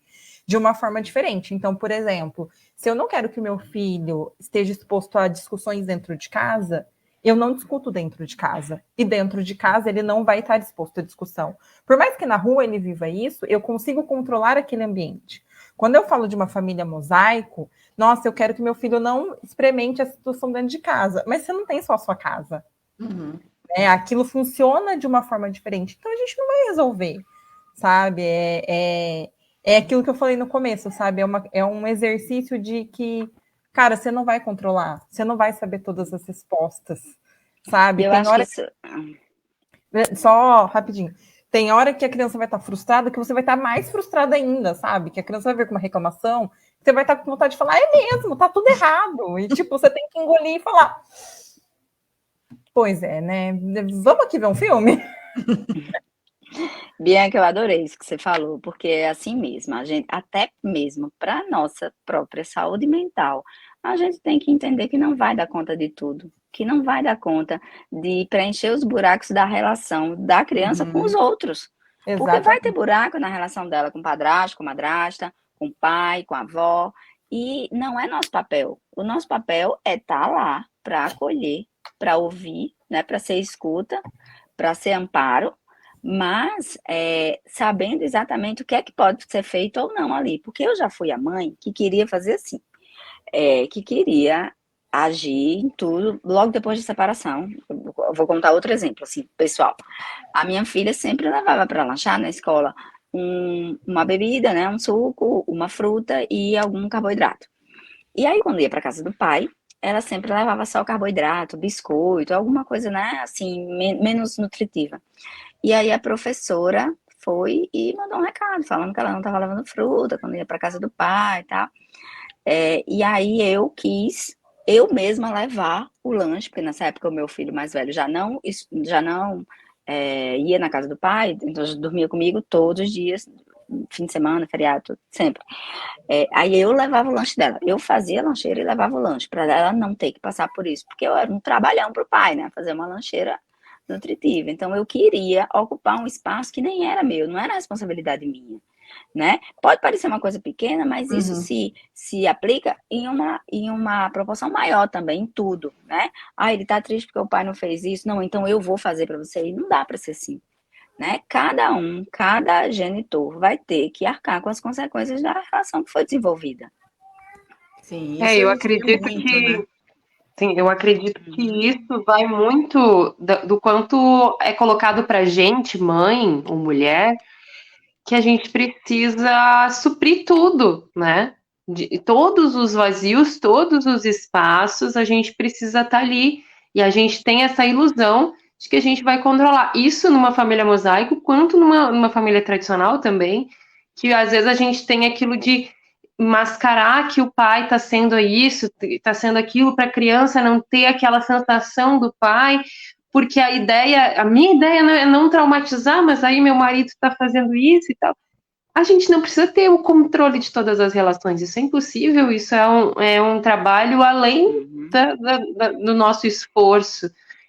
de uma forma diferente. Então, por exemplo, se eu não quero que o meu filho esteja exposto a discussões dentro de casa, eu não discuto dentro de casa. E dentro de casa ele não vai estar disposto à discussão. Por mais que na rua ele viva isso, eu consigo controlar aquele ambiente. Quando eu falo de uma família mosaico, nossa, eu quero que meu filho não experimente a situação dentro de casa. Mas você não tem só a sua casa. Aquilo funciona de uma forma diferente. Então a gente não vai resolver, sabe? É aquilo que eu falei no começo, sabe? É um exercício de que, cara, você não vai controlar, você não vai saber todas as respostas, sabe? Eu Tem acho hora que isso... Só rapidinho. Tem hora que a criança vai estar frustrada, que você vai estar mais frustrada ainda, sabe? Que a criança vai vir com uma reclamação, você vai estar com vontade de falar, é mesmo, tá tudo errado. E, tipo, você tem que engolir e falar, pois é, né? Vamos aqui ver um filme? Bianca, eu adorei isso que você falou, porque é assim mesmo, a gente, até mesmo para a nossa própria saúde mental, a gente tem que entender que não vai dar conta de tudo, que não vai dar conta de preencher os buracos da relação da criança com os outros. Porque vai ter buraco na relação dela com o padrasto, com a madrasta, com o pai, com a avó, e não é nosso papel. O nosso papel é estar lá para acolher, para ouvir, né, para ser escuta, para ser amparo, mas sabendo exatamente o que é que pode ser feito ou não ali. Porque eu já fui a mãe que queria fazer assim, que queria agir em tudo logo depois de separação. Eu vou contar outro exemplo, assim, pessoal. A minha filha sempre levava para lanchar na escola uma bebida, né, um suco, uma fruta e algum carboidrato. E aí, quando ia para casa do pai, ela sempre levava só carboidrato, biscoito, alguma coisa, né, assim, menos nutritiva. E aí a professora foi e mandou um recado, falando que ela não estava levando fruta quando ia para casa do pai e tal. E aí eu quis, eu mesma, levar o lanche, porque nessa época o meu filho mais velho já não ia na casa do pai, então já dormia comigo todos os dias, fim de semana, feriado, tudo, sempre. Aí eu levava o lanche dela, eu fazia a lancheira e levava o lanche, para ela não ter que passar por isso, porque eu era um trabalhão para o pai, né, fazer uma lancheira nutritiva. Então eu queria ocupar um espaço que nem era meu, não era responsabilidade minha, né? Pode parecer uma coisa pequena, mas isso se aplica em uma proporção maior também, em tudo, né? Ele tá triste porque o pai não fez isso, não, então eu vou fazer para você, e não dá para ser assim, né? Cada genitor vai ter que arcar com as consequências da relação que foi desenvolvida. Sim, isso eu a gente vê acredito muito, que né? sim, eu acredito que isso vai muito do quanto é colocado pra gente, mãe ou mulher, que a gente precisa suprir tudo, né? De todos os vazios, todos os espaços, a gente precisa estar ali. E a gente tem essa ilusão de que a gente vai controlar isso numa família mosaico, quanto numa família tradicional também, que às vezes a gente tem aquilo de mascarar que o pai está sendo isso, está sendo aquilo, para a criança não ter aquela sensação do pai, porque a minha ideia é não traumatizar, mas aí meu marido está fazendo isso e tal. A gente não precisa ter o controle de todas as relações, isso é impossível, isso é um trabalho além do nosso esforço.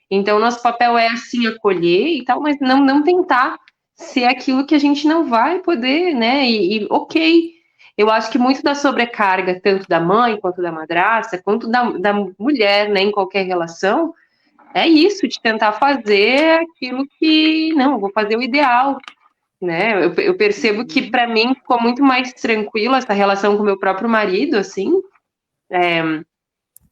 Então, nosso papel é, assim, acolher e tal, mas não tentar ser aquilo que a gente não vai poder, né? Ok, eu acho que muito da sobrecarga, tanto da mãe, quanto da madrasta, quanto da mulher, né, em qualquer relação, é isso, de tentar fazer aquilo que, não, eu vou fazer o ideal, né? Eu percebo que para mim ficou muito mais tranquila essa relação com o meu próprio marido, assim,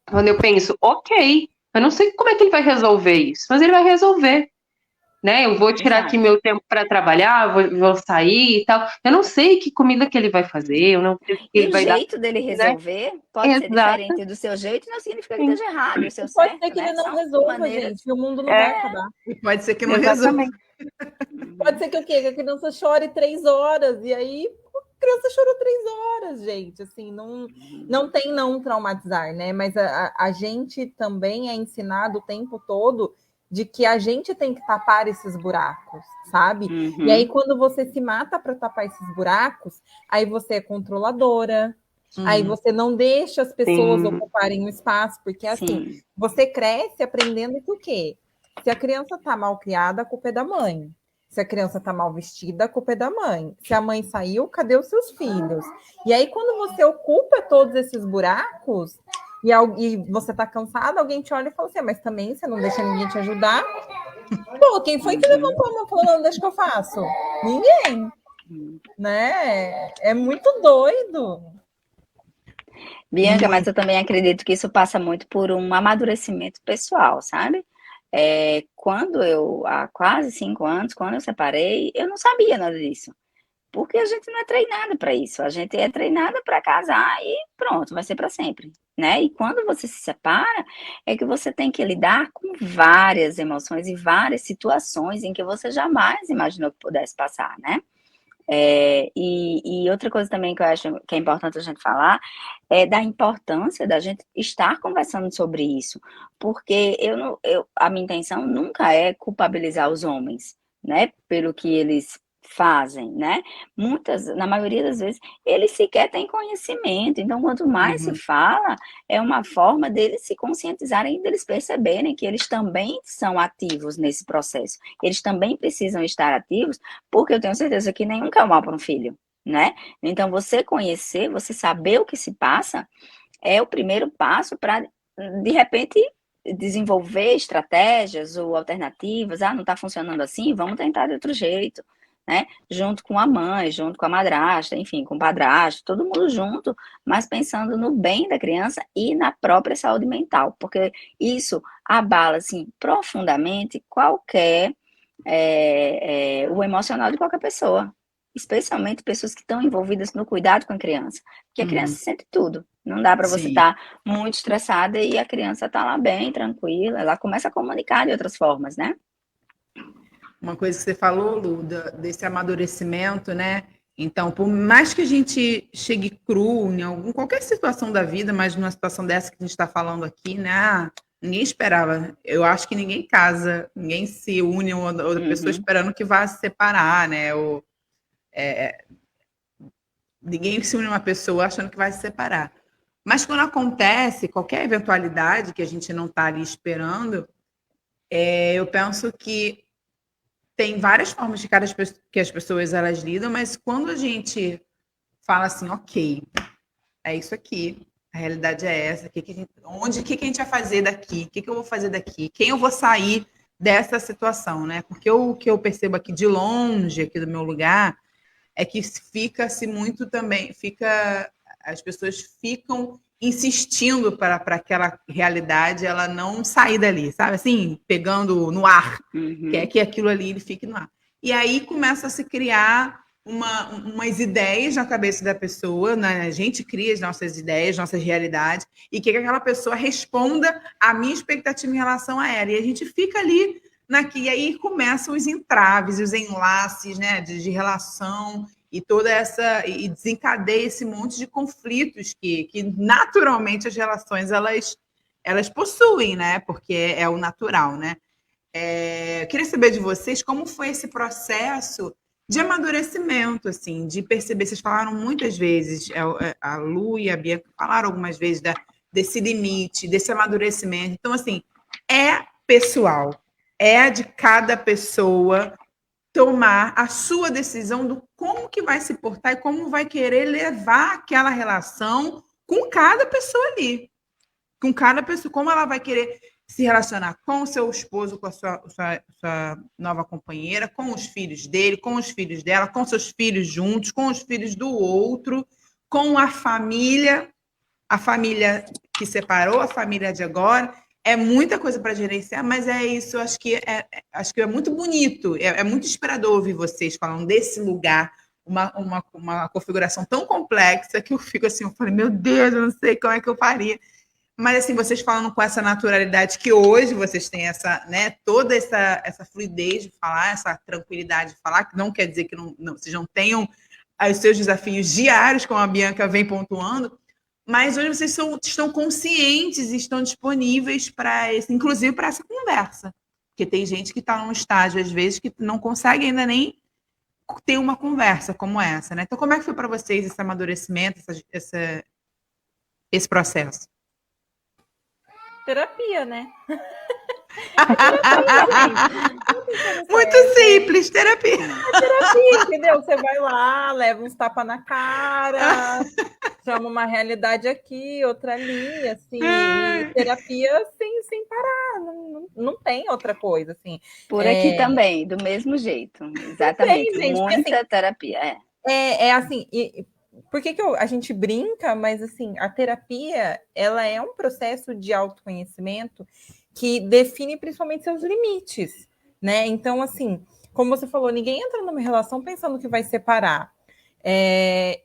quando eu penso, ok, eu não sei como é que ele vai resolver isso, mas ele vai resolver, né? Eu vou tirar aqui meu tempo para trabalhar, vou sair e tal. Eu não sei que comida que ele vai fazer, eu não sei o que E ele o vai dar, jeito dele né? resolver pode ser Exato. diferente do seu jeito, não significa que Sim. esteja errado, e o seu Pode certo, ser que né? ele não São resolva, maneiras. gente, e o mundo não vai acabar. E pode ser que não resolva. Exatamente. Pode ser que o quê? Que a criança chore 3 horas, e aí a criança chorou 3 horas, gente. Assim, não tem não traumatizar, né? Mas a gente também é ensinado o tempo todo de que a gente tem que tapar esses buracos, sabe? E aí, quando você se mata para tapar esses buracos, aí você é controladora, aí você não deixa as pessoas Sim. ocuparem o espaço, porque assim, Sim. você cresce aprendendo que o quê? Se a criança está mal criada, a culpa é da mãe. Se a criança está mal vestida, a culpa é da mãe. Se a mãe saiu, cadê os seus filhos? E aí, quando você ocupa todos esses buracos e você está cansado, alguém te olha e fala assim: mas também você não deixa ninguém te ajudar? Pô, quem foi que levantou a mão e falou: não, deixa que eu faço? Ninguém. Né? É muito doido. Bianca, mas eu também acredito que isso passa muito por um amadurecimento pessoal, sabe? Há quase 5 anos, quando eu separei, eu não sabia nada disso. Porque a gente não é treinada para isso. A gente é treinada para casar e pronto, vai ser para sempre, né? E quando você se separa, é que você tem que lidar com várias emoções e várias situações em que você jamais imaginou que pudesse passar, né? E outra coisa também que eu acho que é importante a gente falar é da importância da gente estar conversando sobre isso, porque a minha intenção nunca é culpabilizar os homens, né, pelo que eles fazem, né? Na maioria das vezes, eles sequer têm conhecimento, então quanto mais se fala, é uma forma deles se conscientizarem e deles perceberem que eles também são ativos nesse processo, eles também precisam estar ativos, porque eu tenho certeza que nenhum quer o mal para um filho, né? Então, você conhecer, você saber o que se passa, é o primeiro passo para, de repente, desenvolver estratégias ou alternativas. Não está funcionando assim, vamos tentar de outro jeito, né? Junto com a mãe, junto com a madrasta, enfim, com o padrasto, todo mundo junto, mas pensando no bem da criança e na própria saúde mental, porque isso abala, assim, profundamente o emocional de qualquer pessoa, especialmente pessoas que estão envolvidas no cuidado com a criança, porque a criança sente tudo, não dá para você estar muito estressada e a criança tá lá bem, tranquila, ela começa a comunicar de outras formas, né? uma coisa que você falou, Lu, desse amadurecimento, né? Então, por mais que a gente chegue cru em qualquer situação da vida, mas numa situação dessa que a gente está falando aqui, né? Ninguém esperava. Eu acho que ninguém casa, ninguém se une a outra pessoa esperando que vá se separar, né? Ninguém se une a uma pessoa achando que vai se separar. Mas quando acontece qualquer eventualidade que a gente não está ali esperando, eu penso que tem várias formas de que as pessoas elas lidam, mas quando a gente fala assim, ok, é isso aqui, a realidade é essa, o que a gente vai fazer daqui, o que eu vou fazer daqui, quem eu vou sair dessa situação, né? Porque o que eu percebo aqui de longe, aqui do meu lugar, é que fica-se muito também, as pessoas ficam insistindo para aquela realidade ela não sair dali, sabe? Assim, pegando no ar, quer que aquilo ali ele fique no ar. E aí começa a se criar umas ideias na cabeça da pessoa, né? A gente cria as nossas ideias, nossas realidades, e que aquela pessoa responda à minha expectativa em relação a ela. E a gente fica ali e aí começam os entraves, os enlaces, né, de relação e toda e desencadeia esse monte de conflitos que naturalmente as relações elas possuem, né? Porque é o natural, né? Eu queria saber de vocês como foi esse processo de amadurecimento, assim, de perceber. Vocês falaram muitas vezes, a Lu e a Bia falaram algumas vezes desse limite, desse amadurecimento. Então, assim, é pessoal, é de cada pessoa tomar a sua decisão do como que vai se portar e como vai querer levar aquela relação com cada pessoa ali. Com cada pessoa, como ela vai querer se relacionar com o seu esposo, com a sua nova companheira, com os filhos dele, com os filhos dela, com seus filhos juntos, com os filhos do outro, com a família que separou, a família de agora. É muita coisa para gerenciar, mas é isso. Acho que é muito bonito, é muito inspirador ouvir vocês falando desse lugar, uma configuração tão complexa que eu fico assim, eu falei, meu Deus, eu não sei como é que eu faria. Mas assim, vocês falando com essa naturalidade que hoje vocês têm essa, né, toda essa fluidez de falar, essa tranquilidade de falar, que não quer dizer que vocês não tenham os seus desafios diários, como a Bianca vem pontuando, mas hoje vocês estão conscientes e estão disponíveis inclusive para essa conversa. Porque tem gente que está num estágio, às vezes, que não consegue ainda nem ter uma conversa como essa, né? Então, como é que foi para vocês esse amadurecimento, esse processo? Terapia, né? Muito simples, terapia. Terapia, entendeu? Você vai lá, leva uns tapas na cara, chama uma realidade aqui, outra ali, assim, e terapia sem parar, não tem outra coisa, assim. Por aqui também, do mesmo jeito, exatamente, tem, gente, muita assim, terapia, assim, por que a gente brinca, mas assim, a terapia, ela é um processo de autoconhecimento que define principalmente seus limites, né? Então, assim, como você falou, ninguém entra numa relação pensando que vai separar.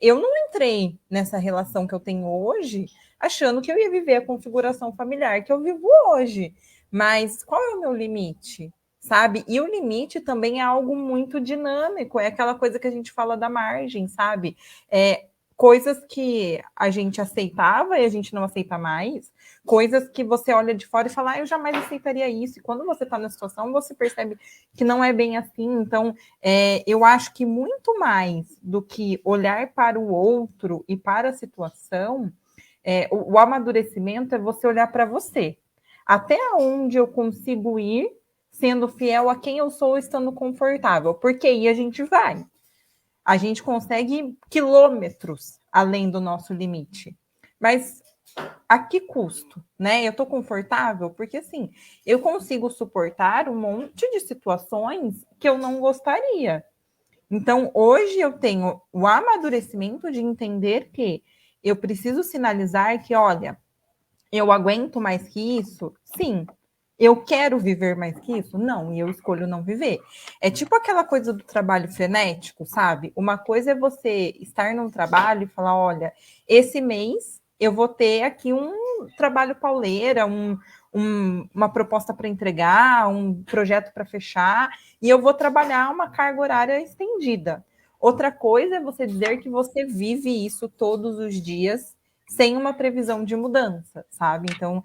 Eu não entrei nessa relação que eu tenho hoje achando que eu ia viver a configuração familiar que eu vivo hoje. Mas qual é o meu limite? Sabe? E o limite também é algo muito dinâmico, é aquela coisa que a gente fala da margem, sabe? Coisas que a gente aceitava e a gente não aceita mais, coisas que você olha de fora e fala, eu jamais aceitaria isso. E quando você está na situação, você percebe que não é bem assim. Então, eu acho que muito mais do que olhar para o outro e para a situação, o amadurecimento é você olhar para você. Até onde eu consigo ir sendo fiel a quem eu sou, estando confortável. Porque aí a gente vai. A gente consegue quilômetros além do nosso limite. Mas a que custo, né? Eu tô confortável porque, assim, eu consigo suportar um monte de situações que eu não gostaria. Então, hoje eu tenho o amadurecimento de entender que eu preciso sinalizar que, olha, eu aguento mais que isso? Sim. Eu quero viver mais que isso? Não, e eu escolho não viver. É tipo aquela coisa do trabalho frenético, sabe? Uma coisa é você estar num trabalho e falar, olha, esse mês eu vou ter aqui um um trabalho pauleira, uma proposta para entregar, um projeto para fechar, e eu vou trabalhar uma carga horária estendida. Outra coisa é você dizer que você vive isso todos os dias sem uma previsão de mudança, sabe? Então,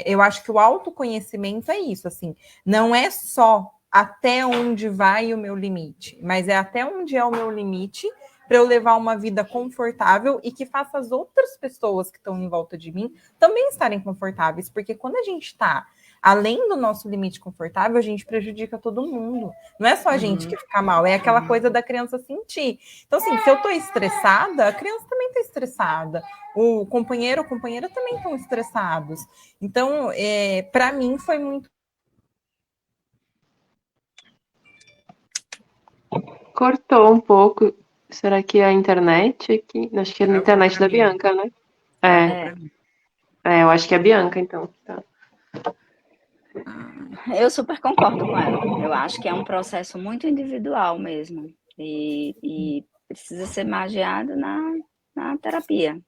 eu acho que o autoconhecimento é isso, assim, não é só até onde vai o meu limite, mas é até onde é o meu limite para eu levar uma vida confortável e que faça as outras pessoas que estão em volta de mim também estarem confortáveis, porque quando a gente está além do nosso limite confortável, a gente prejudica todo mundo. Não é só a gente que fica mal, é aquela coisa da criança sentir. Então, assim, se eu estou estressada, a criança também está estressada. O companheiro ou a companheira também estão estressados. Então, para mim, foi muito. Cortou um pouco. Será que é a internet aqui? Acho que é a internet da Bianca, né? Eu acho que é a Bianca, então. Tá. Eu super concordo com ela. Eu acho que é um processo muito individual mesmo. E precisa ser magiado na terapia.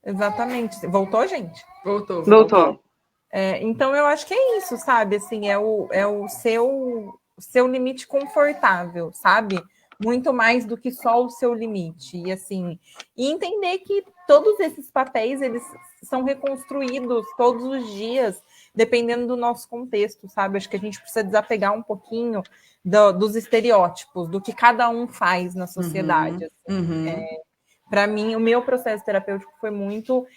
Exatamente. Voltou, gente? Voltou. Então, eu acho que é isso, sabe? Assim, é o seu limite confortável, sabe? Muito mais do que só o seu limite. E assim, e entender que todos esses papéis, eles são reconstruídos todos os dias, dependendo do nosso contexto, sabe? Acho que a gente precisa desapegar um pouquinho dos estereótipos, do que cada um faz na sociedade. Para mim, o meu processo terapêutico foi muito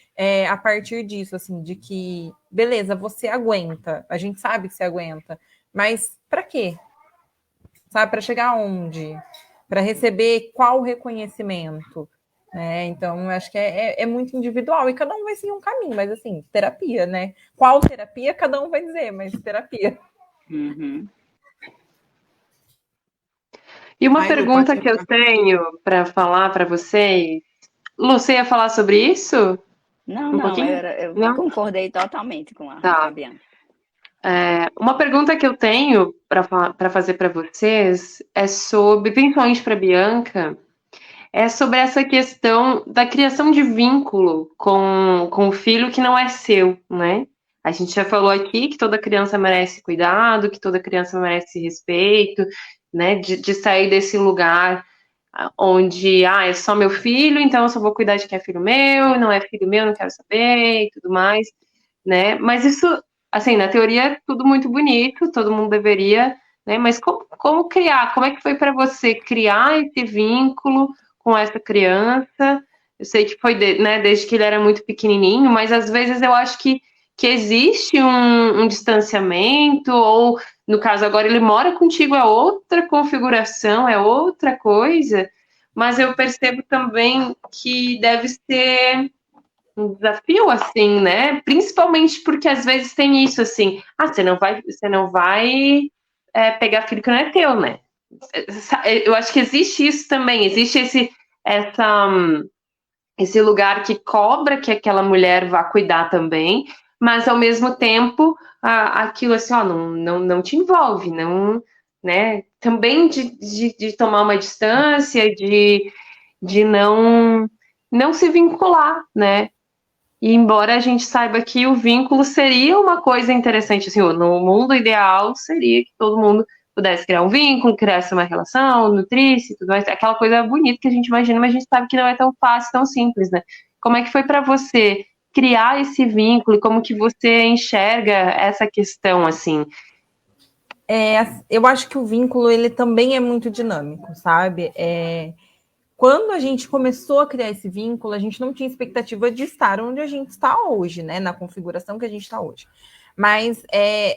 a partir disso, assim, de que, beleza, você aguenta, a gente sabe que você aguenta, mas para quê? Sabe, para chegar aonde? Para receber qual reconhecimento? Então, acho que é muito individual e cada um vai seguir um caminho, mas assim, terapia, né? Qual terapia, cada um vai dizer, mas terapia. E uma pergunta que eu tenho para falar para vocês. Lu, você ia falar sobre isso? Não, eu concordei totalmente com a Bianca. Uma pergunta que eu tenho para fazer para vocês é sobre, principalmente para Bianca, é sobre essa questão da criação de vínculo com o filho que não é seu, né? A gente já falou aqui que toda criança merece cuidado, que toda criança merece respeito, né? De sair desse lugar onde, é só meu filho, então eu só vou cuidar de quem é filho meu, não é filho meu, não quero saber e tudo mais, né? Mas isso, assim, na teoria é tudo muito bonito, todo mundo deveria, né? Mas como criar? Como é que foi para você criar esse vínculo com essa criança? Eu sei que foi desde que ele era muito pequenininho, mas às vezes eu acho que existe um distanciamento, ou no caso agora ele mora contigo, é outra configuração, é outra coisa, mas eu percebo também que deve ser um desafio, assim, né? Principalmente porque às vezes tem isso, assim, você não vai pegar filho que não é teu, né? Eu acho que existe isso também, existe esse lugar que cobra que aquela mulher vá cuidar também, mas ao mesmo tempo aquilo assim, não te envolve, não, né? Também de tomar uma distância, de não se vincular, né? E embora a gente saiba que o vínculo seria uma coisa interessante, assim, no mundo ideal seria que todo mundo pudesse criar um vínculo, criasse uma relação, nutrisse, tudo mais, aquela coisa bonita que a gente imagina, mas a gente sabe que não é tão fácil, tão simples, né? Como é que foi para você criar esse vínculo e como que você enxerga essa questão, assim? Eu acho que o vínculo, ele também é muito dinâmico, sabe? Quando a gente começou a criar esse vínculo, a gente não tinha expectativa de estar onde a gente está hoje, né? Na configuração que a gente está hoje. Mas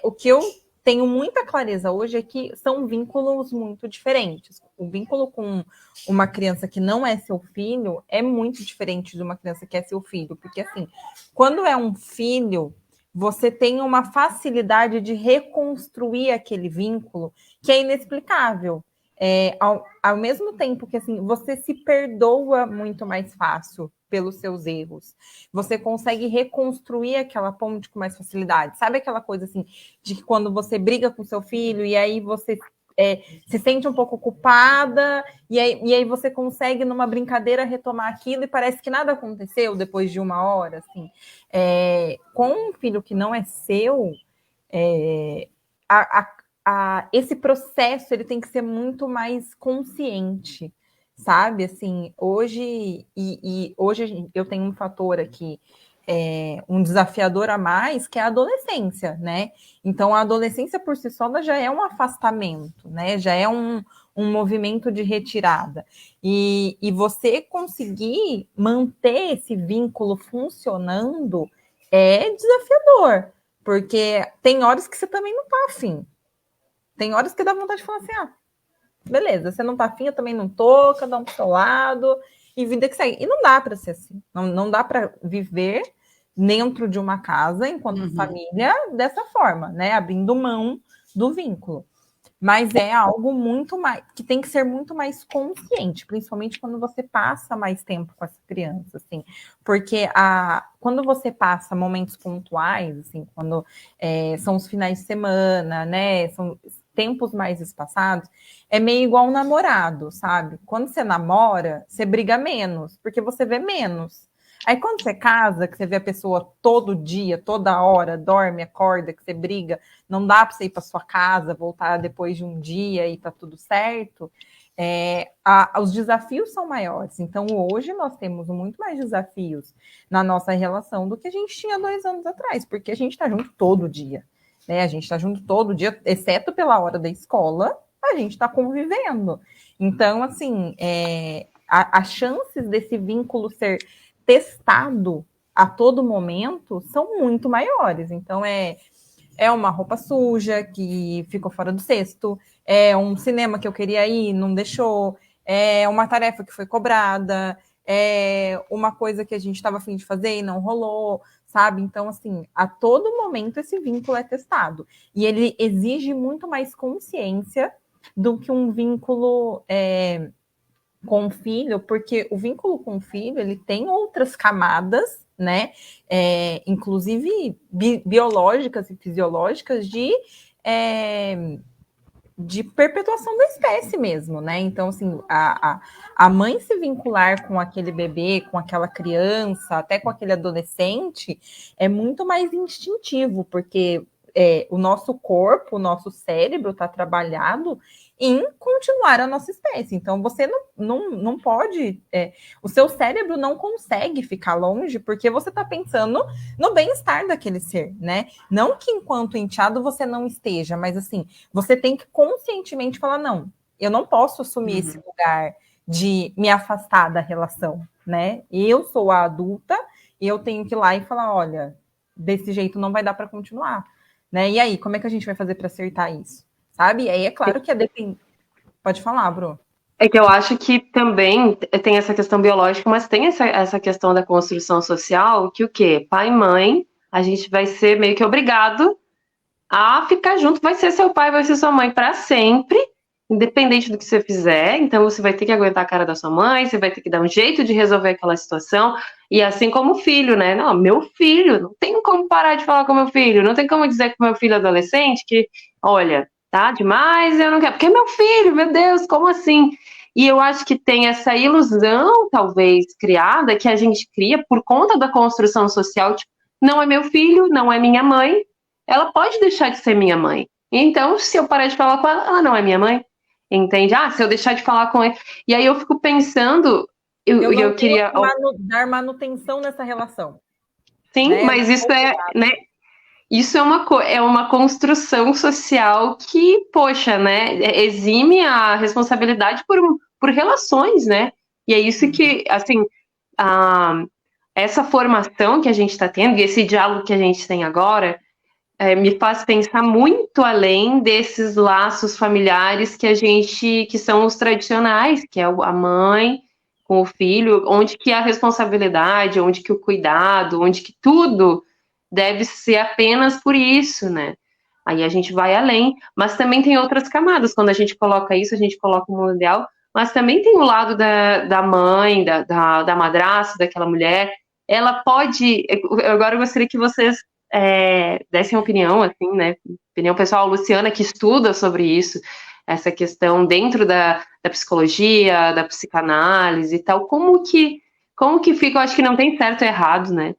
o que eu tenho muita clareza hoje é que são vínculos muito diferentes. O vínculo com uma criança que não é seu filho é muito diferente de uma criança que é seu filho. Porque, assim, quando é um filho, você tem uma facilidade de reconstruir aquele vínculo que é inexplicável. Ao mesmo tempo que assim, você se perdoa muito mais fácil pelos seus erros. Você consegue reconstruir aquela ponte com mais facilidade. Sabe aquela coisa assim, de que quando você briga com seu filho e aí você se sente um pouco culpada, e aí você consegue, numa brincadeira, retomar aquilo, e parece que nada aconteceu depois de uma hora, assim. Com um filho que não é seu, esse processo ele tem que ser muito mais consciente, sabe? Assim, hoje eu tenho um fator aqui, um desafiador a mais, que é a adolescência, né? Então, a adolescência por si só ela já é um afastamento, né? Já é um movimento de retirada. E você conseguir manter esse vínculo funcionando é desafiador, porque tem horas que você também não tá afim. Tem horas que dá vontade de falar assim, beleza, você não tá afim, eu também não tô, cada um pro seu lado, e vida que segue. E não dá para ser assim. Não dá para viver dentro de uma casa, enquanto família, dessa forma, né? Abrindo mão do vínculo. Mas é algo muito mais, que tem que ser muito mais consciente, principalmente quando você passa mais tempo com essa criança, assim, porque quando você passa momentos pontuais, assim, quando são os finais de semana, né, são tempos mais espaçados, é meio igual um namorado, sabe? Quando você namora, você briga menos, porque você vê menos. Aí quando você casa, que você vê a pessoa todo dia, toda hora, dorme, acorda, que você briga, não dá para você ir para sua casa, voltar depois de um dia e tá tudo certo, os desafios são maiores. Então hoje nós temos muito mais desafios na nossa relação do que a gente tinha 2 anos atrás, porque a gente está junto todo dia, né? A gente está junto todo dia, exceto pela hora da escola, a gente está convivendo. Então, assim, as chances desse vínculo ser testado a todo momento são muito maiores. Então, é uma roupa suja que ficou fora do cesto, é um cinema que eu queria ir, não deixou, é uma tarefa que foi cobrada, é uma coisa que a gente estava a fim de fazer e não rolou, sabe? Então, assim, a todo momento esse vínculo é testado. E ele exige muito mais consciência do que um vínculo com o filho, porque o vínculo com o filho, ele tem outras camadas, né? Inclusive biológicas e fisiológicas de perpetuação da espécie mesmo, né? Então, assim, a mãe se vincular com aquele bebê, com aquela criança, até com aquele adolescente, é muito mais instintivo, porque o nosso corpo, o nosso cérebro está trabalhado em continuar a nossa espécie. Então, você não pode... o seu cérebro não consegue ficar longe porque você está pensando no bem-estar daquele ser, né? Não que enquanto enteado você não esteja, mas assim, você tem que conscientemente falar, não, eu não posso assumir esse lugar de me afastar da relação, né? Eu sou a adulta e eu tenho que ir lá e falar, olha, desse jeito não vai dar para continuar, né? E aí, como é que a gente vai fazer para acertar isso? Sabe? E aí é claro que Pode falar, Bru. É que eu acho que também tem essa questão biológica, mas tem essa questão da construção social, que o quê? Pai e mãe, a gente vai ser meio que obrigado a ficar junto, vai ser seu pai, vai ser sua mãe para sempre, independente do que você fizer, então você vai ter que aguentar a cara da sua mãe, você vai ter que dar um jeito de resolver aquela situação, e assim como o filho, né? Não, meu filho, não tem como parar de falar com meu filho, não tem como dizer com meu filho adolescente que, olha, tá demais, eu não quero, porque é meu filho, meu Deus, como assim? E eu acho que tem essa ilusão, talvez, criada, que a gente cria por conta da construção social, tipo, não é meu filho, não é minha mãe, ela pode deixar de ser minha mãe. Então, se eu parar de falar com ela, ela não é minha mãe. Entende? Se eu deixar de falar com ele... E aí eu fico pensando... Eu queria dar manutenção nessa relação. Sim, né? Mas isso né? Isso é uma construção social que, poxa, né? Exime a responsabilidade por relações, né? E é isso que, assim... essa formação que a gente está tendo, e esse diálogo que a gente tem agora... me faz pensar muito além desses laços familiares que são os tradicionais, que é a mãe com o filho, onde que a responsabilidade, onde que o cuidado, onde que tudo deve ser apenas por isso, né? Aí a gente vai além, mas também tem outras camadas, quando a gente coloca isso, a gente coloca o mundo ideal, mas também tem o lado da mãe, da madrasta, daquela mulher, ela pode... Agora eu gostaria que vocês dessem opinião, assim, né? Opinião pessoal, a Luciana, que estuda sobre isso, essa questão dentro da psicologia, da psicanálise e tal, como que fica? Eu acho que não tem certo ou errado, né?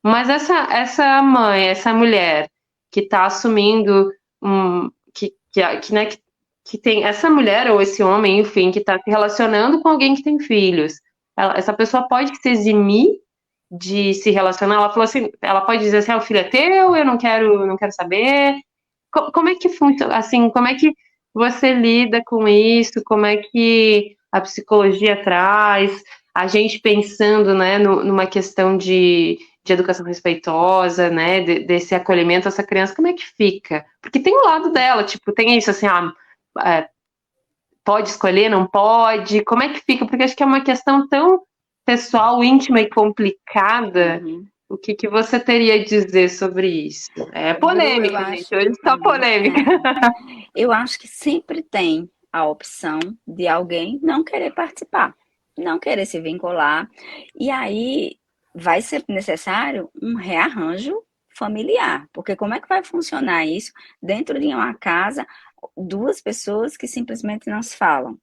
Mas essa mãe, essa mulher que está assumindo que tem essa mulher ou esse homem, enfim, que está se relacionando com alguém que tem filhos, essa pessoa pode se eximir de se relacionar? Ela falou assim, ela pode dizer assim, o filho é teu, eu não quero saber. Como é que funciona, assim, como é que você lida com isso? Como é que a psicologia traz a gente pensando, né, numa questão de educação respeitosa, né, desse acolhimento a essa criança, como é que fica? Porque tem o lado dela, tipo, tem isso assim, pode escolher, não pode? Como é que fica? Porque acho que é uma questão tão pessoal, íntima e complicada. O que você teria a dizer sobre isso? É polêmica, gente. Hoje está polêmica. Eu acho que sempre tem a opção de alguém não querer participar, não querer se vincular. E aí vai ser necessário um rearranjo familiar. Porque como é que vai funcionar isso dentro de uma casa, duas pessoas que simplesmente não se falam?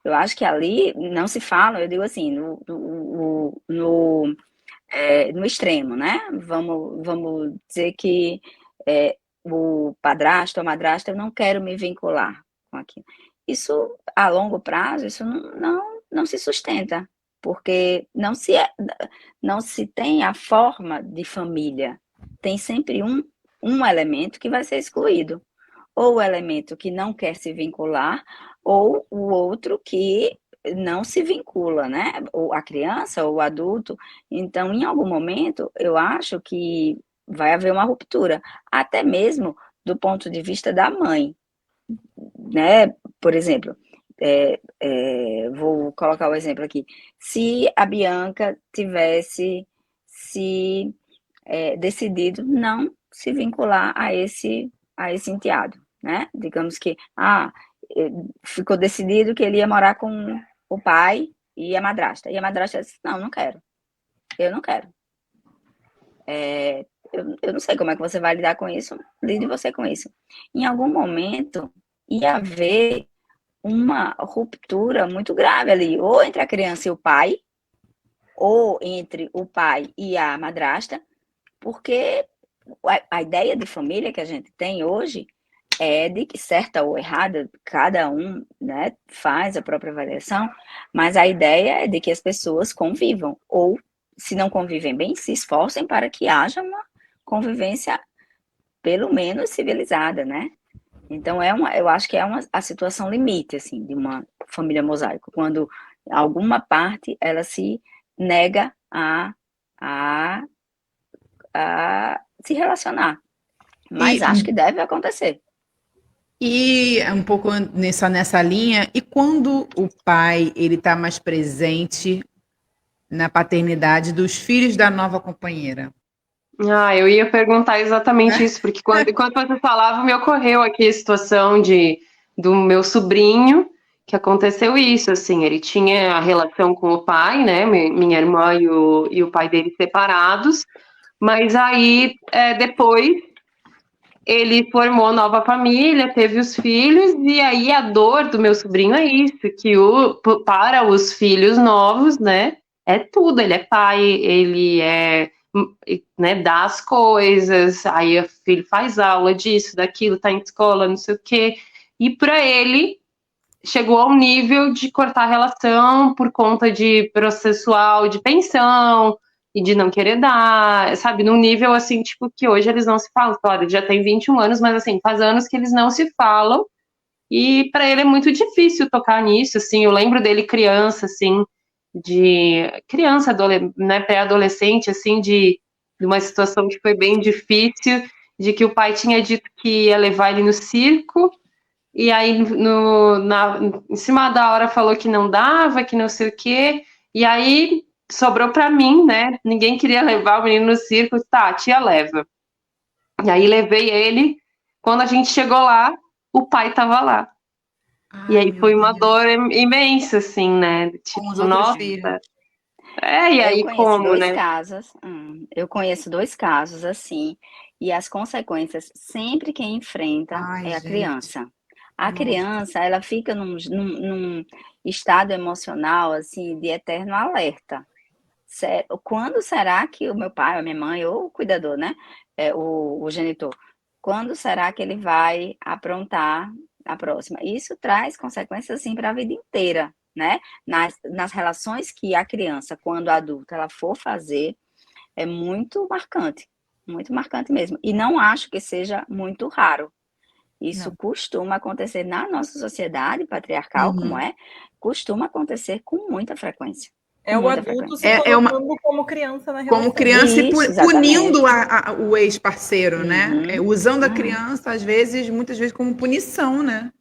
Eu acho que ali não se falam, eu digo assim, no extremo, né? Vamos dizer que o padrasto ou madrasta, eu não quero me vincular com aquilo. Isso, a longo prazo, isso não se sustenta, porque não se tem a forma de família. Tem sempre um elemento que vai ser excluído. Ou o elemento que não quer se vincular, ou o outro que não se vincula, né? Ou a criança ou o adulto. Então, em algum momento, eu acho que vai haver uma ruptura, até mesmo do ponto de vista da mãe, né? Por exemplo, vou colocar o exemplo aqui. Se a Bianca tivesse decidido não se vincular a esse enteado, né? Digamos que ficou decidido que ele ia morar com o pai e a madrasta. E a madrasta disse, não quero. Eu não quero. Eu não sei como é que você vai lidar com isso, lide você com isso. Em algum momento, ia haver uma ruptura muito grave ali, ou entre a criança e o pai, ou entre o pai e a madrasta, porque a ideia de família que a gente tem hoje é de que, certa ou errada, cada um, né, faz a própria avaliação, mas a ideia é de que as pessoas convivam, ou, se não convivem bem, se esforcem para que haja uma convivência, pelo menos, civilizada, né? Então, eu acho que a situação limite, assim, de uma família mosaico, quando alguma parte, ela se nega a se relacionar. Mas acho que deve acontecer. E um pouco nessa linha, e quando o pai ele está mais presente na paternidade dos filhos da nova companheira? Eu ia perguntar exatamente isso, porque enquanto você falava, me ocorreu aqui a situação do meu sobrinho, que aconteceu isso, assim, ele tinha a relação com o pai, né, minha irmã e o pai dele separados, mas aí, depois, ele formou nova família, teve os filhos, e aí a dor do meu sobrinho é isso, que para os filhos novos, né, é tudo, ele é pai, ele né, dá as coisas, aí o filho faz aula disso, daquilo, tá em escola, não sei o quê, e para ele chegou ao nível de cortar a relação por conta de processual de pensão e de não querer dar, sabe, num nível assim, tipo, que hoje eles não se falam, claro, ele já tem 21 anos, mas assim, faz anos que eles não se falam, e para ele é muito difícil tocar nisso, assim, eu lembro dele criança, assim, né, pré-adolescente, assim, de uma situação que foi bem difícil, de que o pai tinha dito que ia levar ele no circo, e aí em cima da hora falou que não dava, que não sei o quê, e aí sobrou para mim, né, ninguém queria levar o menino no circo, tá, a tia leva. E aí levei ele, quando a gente chegou lá, o pai tava lá. E aí foi uma dor imensa, assim, né? Tipo, nossa. E aí como, né? Eu conheço 2 casos, assim, e as consequências, sempre quem enfrenta é a criança. A criança, ela fica num estado emocional, assim, de eterno alerta. Quando será que o meu pai, a minha mãe, ou o cuidador, né? O genitor, quando será que ele vai aprontar a próxima? Isso traz consequências, assim, para a vida inteira, né? Nas relações que a criança, quando adulta, ela for fazer, é muito marcante mesmo. E não acho que seja muito raro. Isso Não. costuma acontecer na nossa sociedade patriarcal, como costuma acontecer com muita frequência. É o Muita adulto frequência. se colocando como criança na relação. Como criança Isso, e punindo exatamente. o ex-parceiro, né? Usando a Uhum. criança, muitas vezes, como punição, né?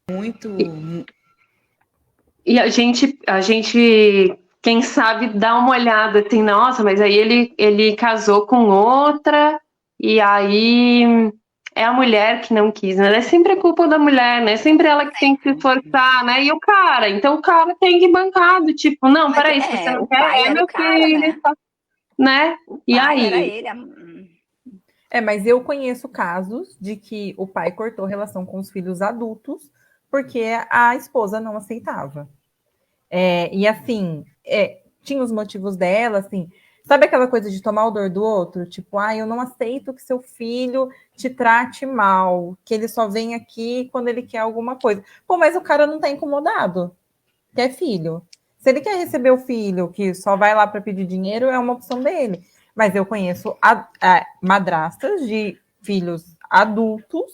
Muito. E a gente, quem sabe, dá uma olhada assim, nossa, mas aí ele casou com outra, e aí é a mulher que não quis, né? É sempre a culpa da mulher, né? É sempre ela que tem que se esforçar, né? E o cara, então o cara tem que bancar, do tipo, não, peraí, se você não O quer, pai é era o meu cara, filho, né? né? O E pai era aí? ele. Mas eu conheço casos de que o pai cortou relação com os filhos adultos porque a esposa não aceitava. E assim, tinha os motivos dela, assim, sabe aquela coisa de tomar o dor do outro? Tipo, eu não aceito que seu filho te trate mal, que ele só vem aqui quando ele quer alguma coisa. Pô, mas o cara não tá incomodado, que é filho. Se ele quer receber o filho, que só vai lá para pedir dinheiro, é uma opção dele. Mas eu conheço madrastas de filhos adultos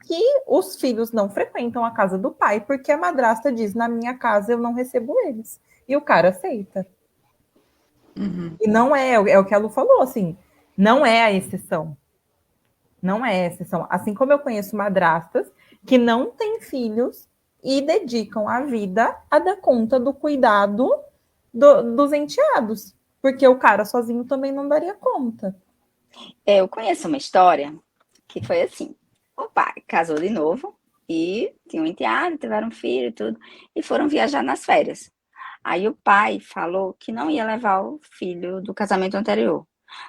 que os filhos não frequentam a casa do pai porque a madrasta diz, na minha casa eu não recebo eles. E o cara aceita. E não é o que a Lu falou, assim, não é a exceção. Não é a exceção. Assim como eu conheço madrastas que não têm filhos e dedicam a vida a dar conta do cuidado dos enteados. Porque o cara sozinho também não daria conta. Eu conheço uma história que foi assim. O pai casou de novo e tinha um enteado, tiveram um filho e tudo, e foram viajar nas férias. Aí o pai falou que não ia levar o filho do casamento anterior.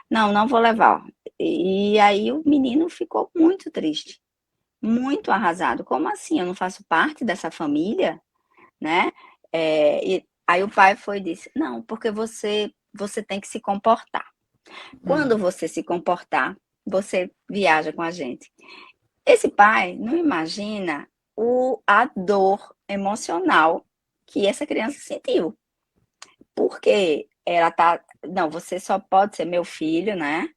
Não vou levar. E aí o menino ficou muito triste, muito arrasado. Como assim? Eu não faço parte dessa família, né? E aí o pai foi e disse: não, porque você tem que se comportar. Quando você se comportar, você viaja com a gente. Esse pai não imagina a dor emocional que essa criança sentiu. Porque ela tá. Não, você só pode ser meu filho, né?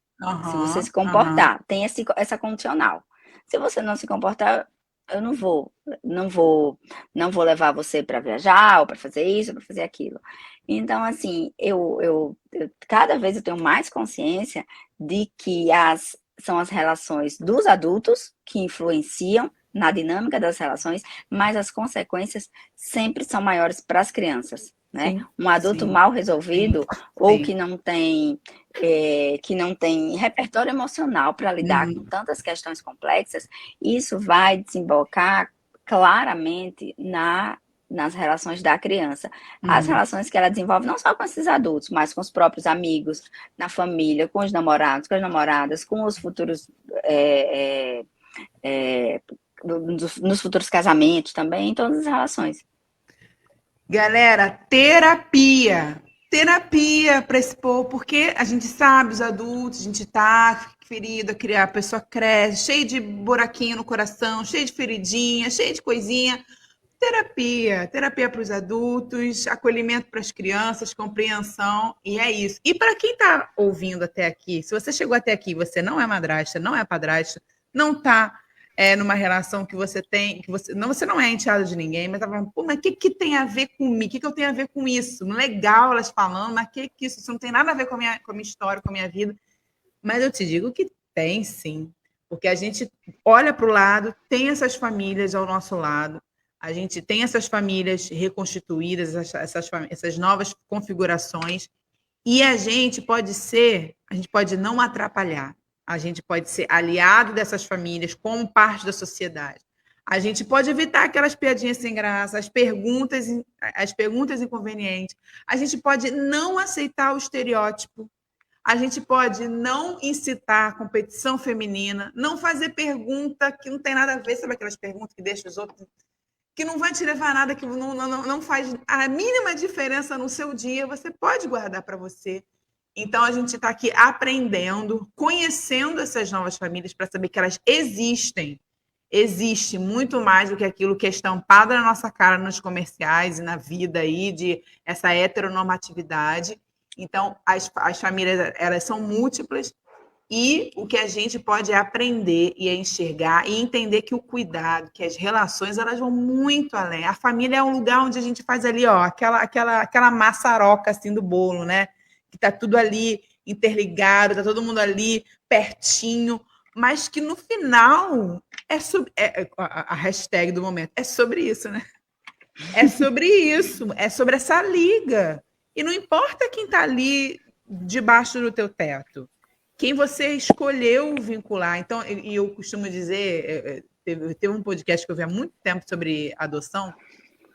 Se você se comportar. Tem essa condicional. Se você não se comportar, eu não vou levar você para viajar, ou para fazer isso, ou para fazer aquilo. Então, assim, eu cada vez eu tenho mais consciência de que são as relações dos adultos que influenciam na dinâmica das relações, mas as consequências sempre são maiores para as crianças, né? Sim, um adulto mal resolvido ou que não tem repertório emocional para lidar com tantas questões complexas, isso vai desembocar claramente nas relações da criança. As relações que ela desenvolve não só com esses adultos, mas com os próprios amigos, na família, com os namorados, com as namoradas, com os futuros nos futuros casamentos também, em todas as relações. Galera, terapia para esse povo, porque a gente sabe, os adultos, a gente tá ferido, a pessoa cresce, cheio de buraquinho no coração, cheio de feridinha, cheio de coisinha. Terapia para os adultos, acolhimento para as crianças, compreensão, e é isso. E para quem está ouvindo até aqui, se você chegou até aqui, você não é madrasta, não é padrasto, não está numa relação que você tem, que você não é enteado de ninguém, mas tá falando, pô, mas o que tem a ver comigo? O que eu tenho a ver com isso? Legal elas falando, mas que isso não tem nada a ver com a minha história, com a minha vida. Mas eu te digo que tem sim, porque a gente olha para o lado, tem essas famílias ao nosso lado, a gente tem essas famílias reconstituídas, essas novas configurações, e a gente pode não atrapalhar, a gente pode ser aliado dessas famílias como parte da sociedade. A gente pode evitar aquelas piadinhas sem graça, as perguntas inconvenientes. A gente pode não aceitar o estereótipo. A gente pode não incitar a competição feminina, não fazer pergunta que não tem nada a ver, sabe aquelas perguntas que deixam os outros, que não vai te levar a nada, que não faz a mínima diferença no seu dia, você pode guardar para você. Então, a gente está aqui aprendendo, conhecendo essas novas famílias para saber que elas existem. Existe muito mais do que aquilo que é estampado na nossa cara nos comerciais e na vida aí, de essa heteronormatividade. Então, as famílias, elas são múltiplas e o que a gente pode é aprender e é enxergar e entender que o cuidado, que as relações, elas vão muito além. A família é um lugar onde a gente faz ali, ó, aquela maçaroca assim do bolo, né? Que tá tudo ali interligado, tá todo mundo ali pertinho, mas que no final a hashtag do momento é sobre isso, né? É sobre isso, é sobre essa liga. E não importa quem está ali debaixo do teu teto, quem você escolheu vincular. Então, e eu costumo dizer, teve um podcast que eu vi há muito tempo sobre adoção,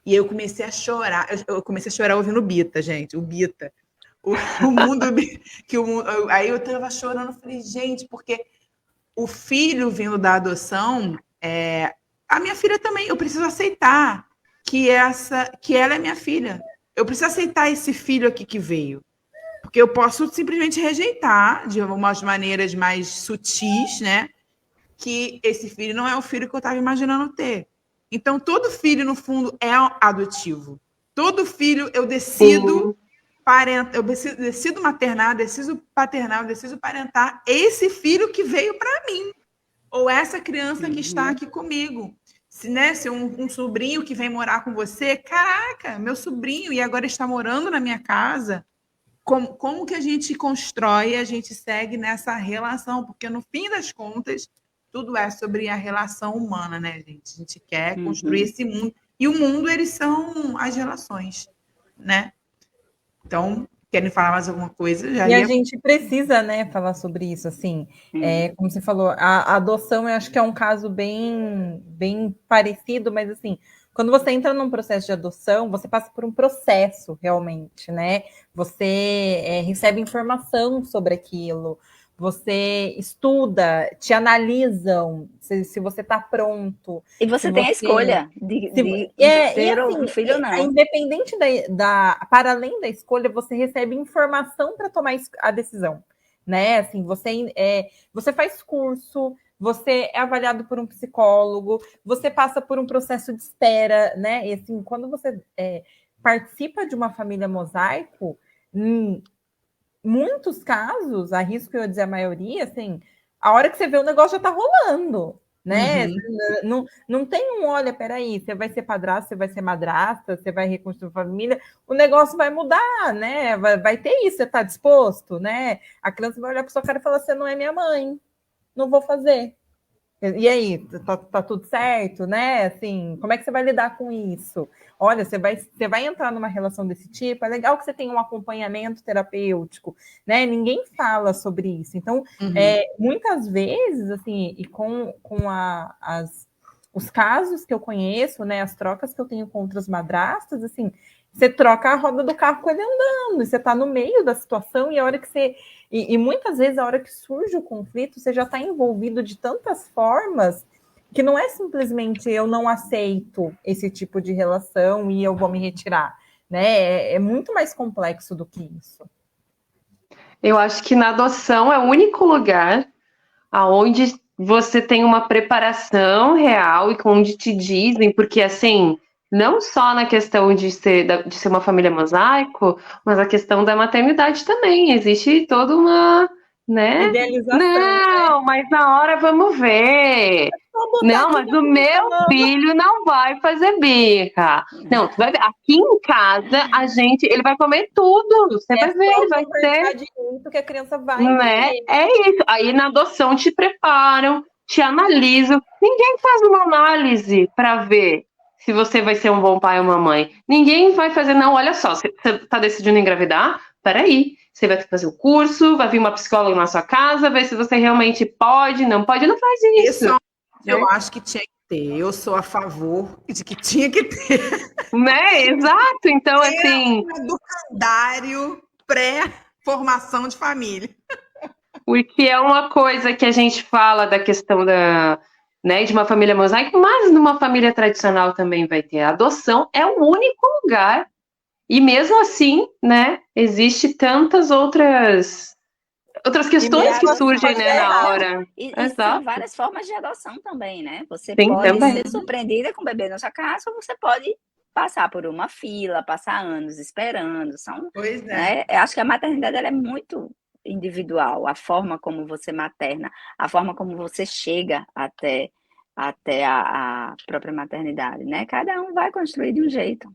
e eu comecei a chorar. Eu comecei a chorar ouvindo o Bita, gente, o Bita. O mundo que aí eu estava chorando, falei, gente, porque o filho vindo da adoção, a minha filha também, eu preciso aceitar que ela é minha filha. Eu preciso aceitar esse filho aqui que veio. Porque eu posso simplesmente rejeitar, de umas maneiras mais sutis, né? Que esse filho não é o filho que eu estava imaginando ter. Então, todo filho, no fundo, é adotivo. Todo filho, eu decido eu decido maternar, decido paternar, eu decido parentar esse filho que veio para mim. Ou essa criança que está aqui comigo. Se um sobrinho que vem morar com você, caraca, meu sobrinho, e agora está morando na minha casa, como que a gente constrói, a gente segue nessa relação? Porque, no fim das contas, tudo é sobre a relação humana, né, gente? A gente quer construir esse mundo. E o mundo, eles são as relações, né? Então, querem falar mais alguma coisa? A gente precisa, né, falar sobre isso, assim, como você falou, a adoção eu acho que é um caso bem, bem parecido, mas assim, quando você entra num processo de adoção, você passa por um processo realmente, né? Você recebe informação sobre aquilo, você estuda, te analisam se você está pronto. E você tem a escolha de ter um filho ou não. Independente para além da escolha, você recebe informação para tomar a decisão, né? Assim, você faz curso, você é avaliado por um psicólogo, você passa por um processo de espera, né? E assim, quando você participa de uma família mosaico, muitos casos, arrisco eu dizer a maioria, assim, a hora que você vê o negócio já tá rolando, né? Não tem olha, peraí, você vai ser padrasto, você vai ser madrasta, você vai reconstruir família, o negócio vai mudar, né? Vai ter isso, você tá disposto, né? A criança vai olhar para sua cara e falar, você não é minha mãe, não vou fazer. E aí, tá tudo certo, né? Assim, como é que você vai lidar com isso? Olha, você vai entrar numa relação desse tipo, é legal que você tenha um acompanhamento terapêutico, né? Ninguém fala sobre isso. Então, muitas vezes, assim, e com os casos que eu conheço, né? As trocas que eu tenho com outras madrastas, assim, você troca a roda do carro com ele andando, e você tá no meio da situação, e a hora que você... E muitas vezes, a hora que surge o conflito, você já está envolvido de tantas formas que não é simplesmente eu não aceito esse tipo de relação e eu vou me retirar, né? É muito mais complexo do que isso. Eu acho que na adoção é o único lugar onde você tem uma preparação real e onde te dizem, porque assim... Não só na questão de ser uma família mosaico, mas a questão da maternidade também. Existe toda uma, né? Idealização. Não, mas na hora vamos ver. Não, mas o meu filho não vai fazer birra. Não, tu vai ver. Aqui em casa, ele vai comer tudo. Você vai ver, ele vai ter. Que a criança vai. Né? É isso. Aí na adoção te preparam, te analisam. Ninguém faz uma análise para ver se você vai ser um bom pai ou uma mãe. Ninguém vai fazer, não, olha só, você está decidindo engravidar? Peraí, você vai ter que fazer o curso, vai vir uma psicóloga na sua casa, ver se você realmente pode, não faz isso. Eu acho que tinha que ter, eu sou a favor de que tinha que ter. Né, exato, então assim... Um educandário formação de família. Porque é uma coisa que a gente fala da questão né, de uma família mosaica, mas numa família tradicional também vai ter. A adoção é o único lugar. E mesmo assim, né, existe tantas outras questões que surgem, né, na hora. E tem várias formas de adoção também, né? Você Tem pode também. ser surpreendida com o bebê na sua casa, ou você pode passar por uma fila, passar anos esperando. Pois é. Né? Eu acho que a maternidade ela é muito individual. A forma como você materna, a forma como você chega até a própria maternidade, né? Cada um vai construir de um jeito.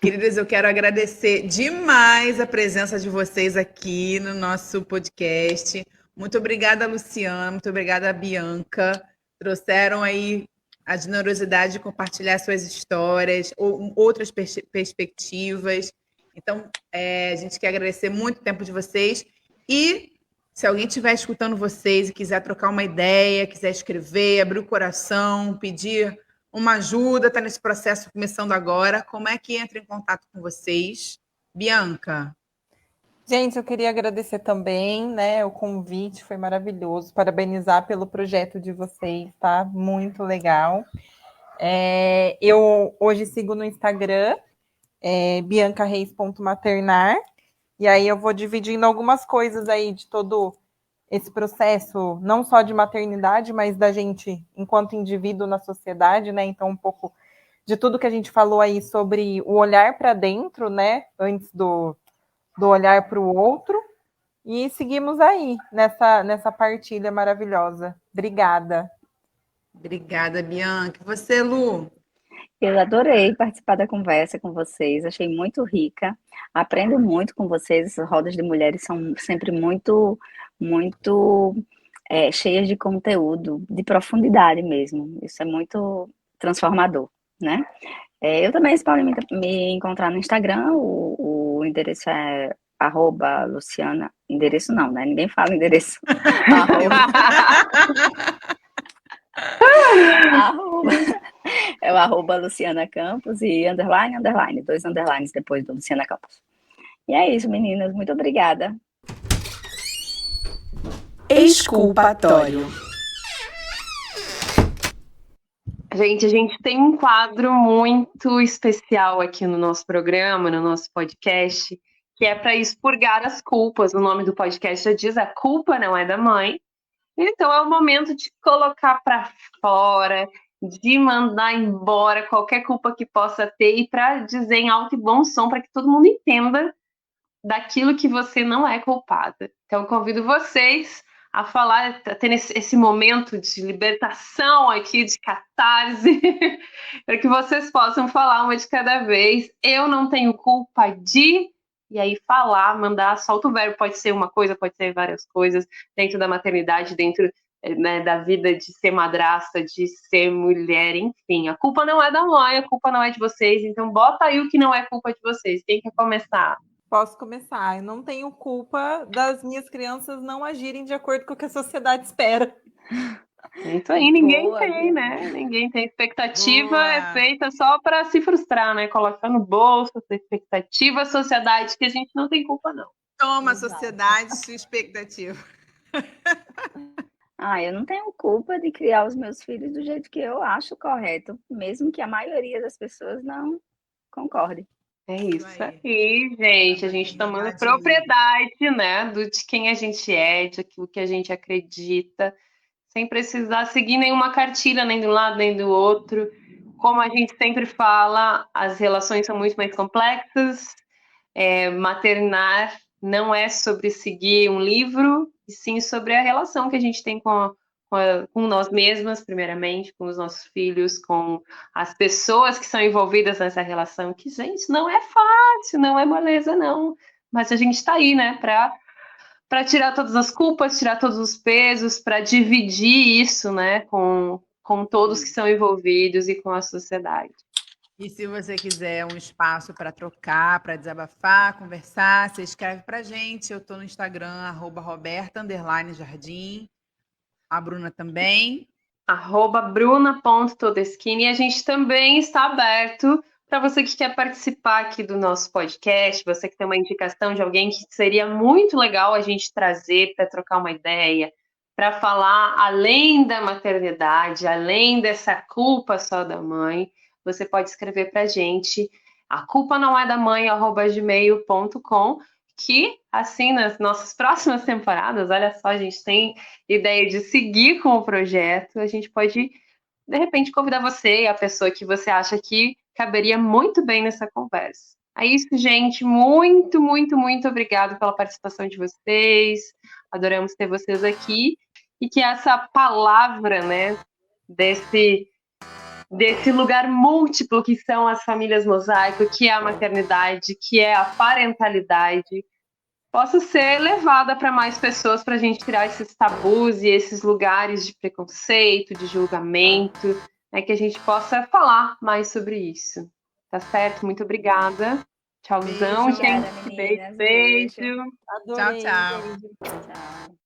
Queridas, eu quero agradecer demais a presença de vocês aqui no nosso podcast. Muito obrigada, Luciana. Muito obrigada, Bianca. Trouxeram aí a generosidade de compartilhar suas histórias, ou outras perspectivas. Então, a gente quer agradecer muito o tempo de vocês. E se alguém estiver escutando vocês e quiser trocar uma ideia, quiser escrever, abrir o coração, pedir uma ajuda, está nesse processo começando agora, como é que entra em contato com vocês? Bianca? Gente, eu queria agradecer também, né, o convite, foi maravilhoso, parabenizar pelo projeto de vocês, tá? Muito legal. Eu hoje sigo no Instagram, biancareis.maternar, e aí eu vou dividindo algumas coisas aí de todo esse processo, não só de maternidade, mas da gente enquanto indivíduo na sociedade, né? Então, um pouco de tudo que a gente falou aí sobre o olhar para dentro, né? Antes do olhar para o outro. E seguimos aí nessa partilha maravilhosa. Obrigada. Obrigada, Bianca. E você, Lu? Eu adorei participar da conversa com vocês, achei muito rica, aprendo muito com vocês, essas rodas de mulheres são sempre muito cheias de conteúdo, de profundidade mesmo, isso é muito transformador, né? Eu também, vocês podem me encontrar no Instagram, o endereço é @Luciana, endereço não, né? Ninguém fala endereço. É o @Luciana Campos e _, 2 underlines depois do Luciana Campos. E é isso, meninas. Muito obrigada. Exculpatório. Gente, a gente tem um quadro muito especial aqui no nosso programa, no nosso podcast, que é para expurgar as culpas. O nome do podcast já diz: a culpa não é da mãe. Então é o momento de colocar para fora, de mandar embora qualquer culpa que possa ter e para dizer em alto e bom som para que todo mundo entenda daquilo que você não é culpada. Então eu convido vocês a falar, a ter esse momento de libertação aqui, de catarse, para que vocês possam falar uma de cada vez. Eu não tenho culpa de... E aí falar, mandar, solta o verbo, pode ser uma coisa, pode ser várias coisas, dentro da maternidade, dentro, né, da vida de ser madrasta, de ser mulher, enfim. A culpa não é da mãe, a culpa não é de vocês, então bota aí o que não é culpa de vocês. Quem quer começar? Posso começar. Eu não tenho culpa das minhas crianças não agirem de acordo com o que a sociedade espera. Isso aí, ninguém Boa, tem, né? Ninguém tem. Expectativa é feita só para se frustrar, né? Colocar no bolso essa expectativa, sociedade, que a gente não tem culpa, não. Toma, sociedade, sua expectativa. Eu não tenho culpa de criar os meus filhos do jeito que eu acho correto, mesmo que a maioria das pessoas não concorde. É isso aí, gente. A gente tomando propriedade, né? De quem a gente é, de aquilo que a gente acredita, sem precisar seguir nenhuma cartilha, nem de um lado, nem do outro. Como a gente sempre fala, as relações são muito mais complexas. Maternar não é sobre seguir um livro, e sim sobre a relação que a gente tem com nós mesmas, primeiramente, com os nossos filhos, com as pessoas que são envolvidas nessa relação, que, gente, não é fácil, não é moleza, não. Mas a gente está aí, né, para tirar todas as culpas, tirar todos os pesos, para dividir isso, né, com todos que são envolvidos e com a sociedade. E se você quiser um espaço para trocar, para desabafar, conversar, você escreve para a gente. Eu estou no Instagram, @Roberta_Jardim. A Bruna também. @Bruna.Todeschini. E a gente também está aberto Para você que quer participar aqui do nosso podcast, você que tem uma indicação de alguém que seria muito legal a gente trazer para trocar uma ideia, para falar além da maternidade, além dessa culpa só da mãe, você pode escrever para a gente a culpa não é da mãe@gmail.com, que assim nas nossas próximas temporadas, olha só, a gente tem ideia de seguir com o projeto, a gente pode de repente convidar você e a pessoa que você acha que caberia muito bem nessa conversa. É isso, gente. Muito, muito, muito obrigado pela participação de vocês. Adoramos ter vocês aqui. E que essa palavra, né, desse lugar múltiplo que são as famílias mosaico, que é a maternidade, que é a parentalidade, possa ser levada para mais pessoas, para a gente tirar esses tabus e esses lugares de preconceito, de julgamento, né, que a gente possa falar mais sobre isso. Tá certo? Muito obrigada. Tchauzão, Beijo. gente. Obrigada, Beijo, meninas. beijo. Tchau, tchau. Tchau.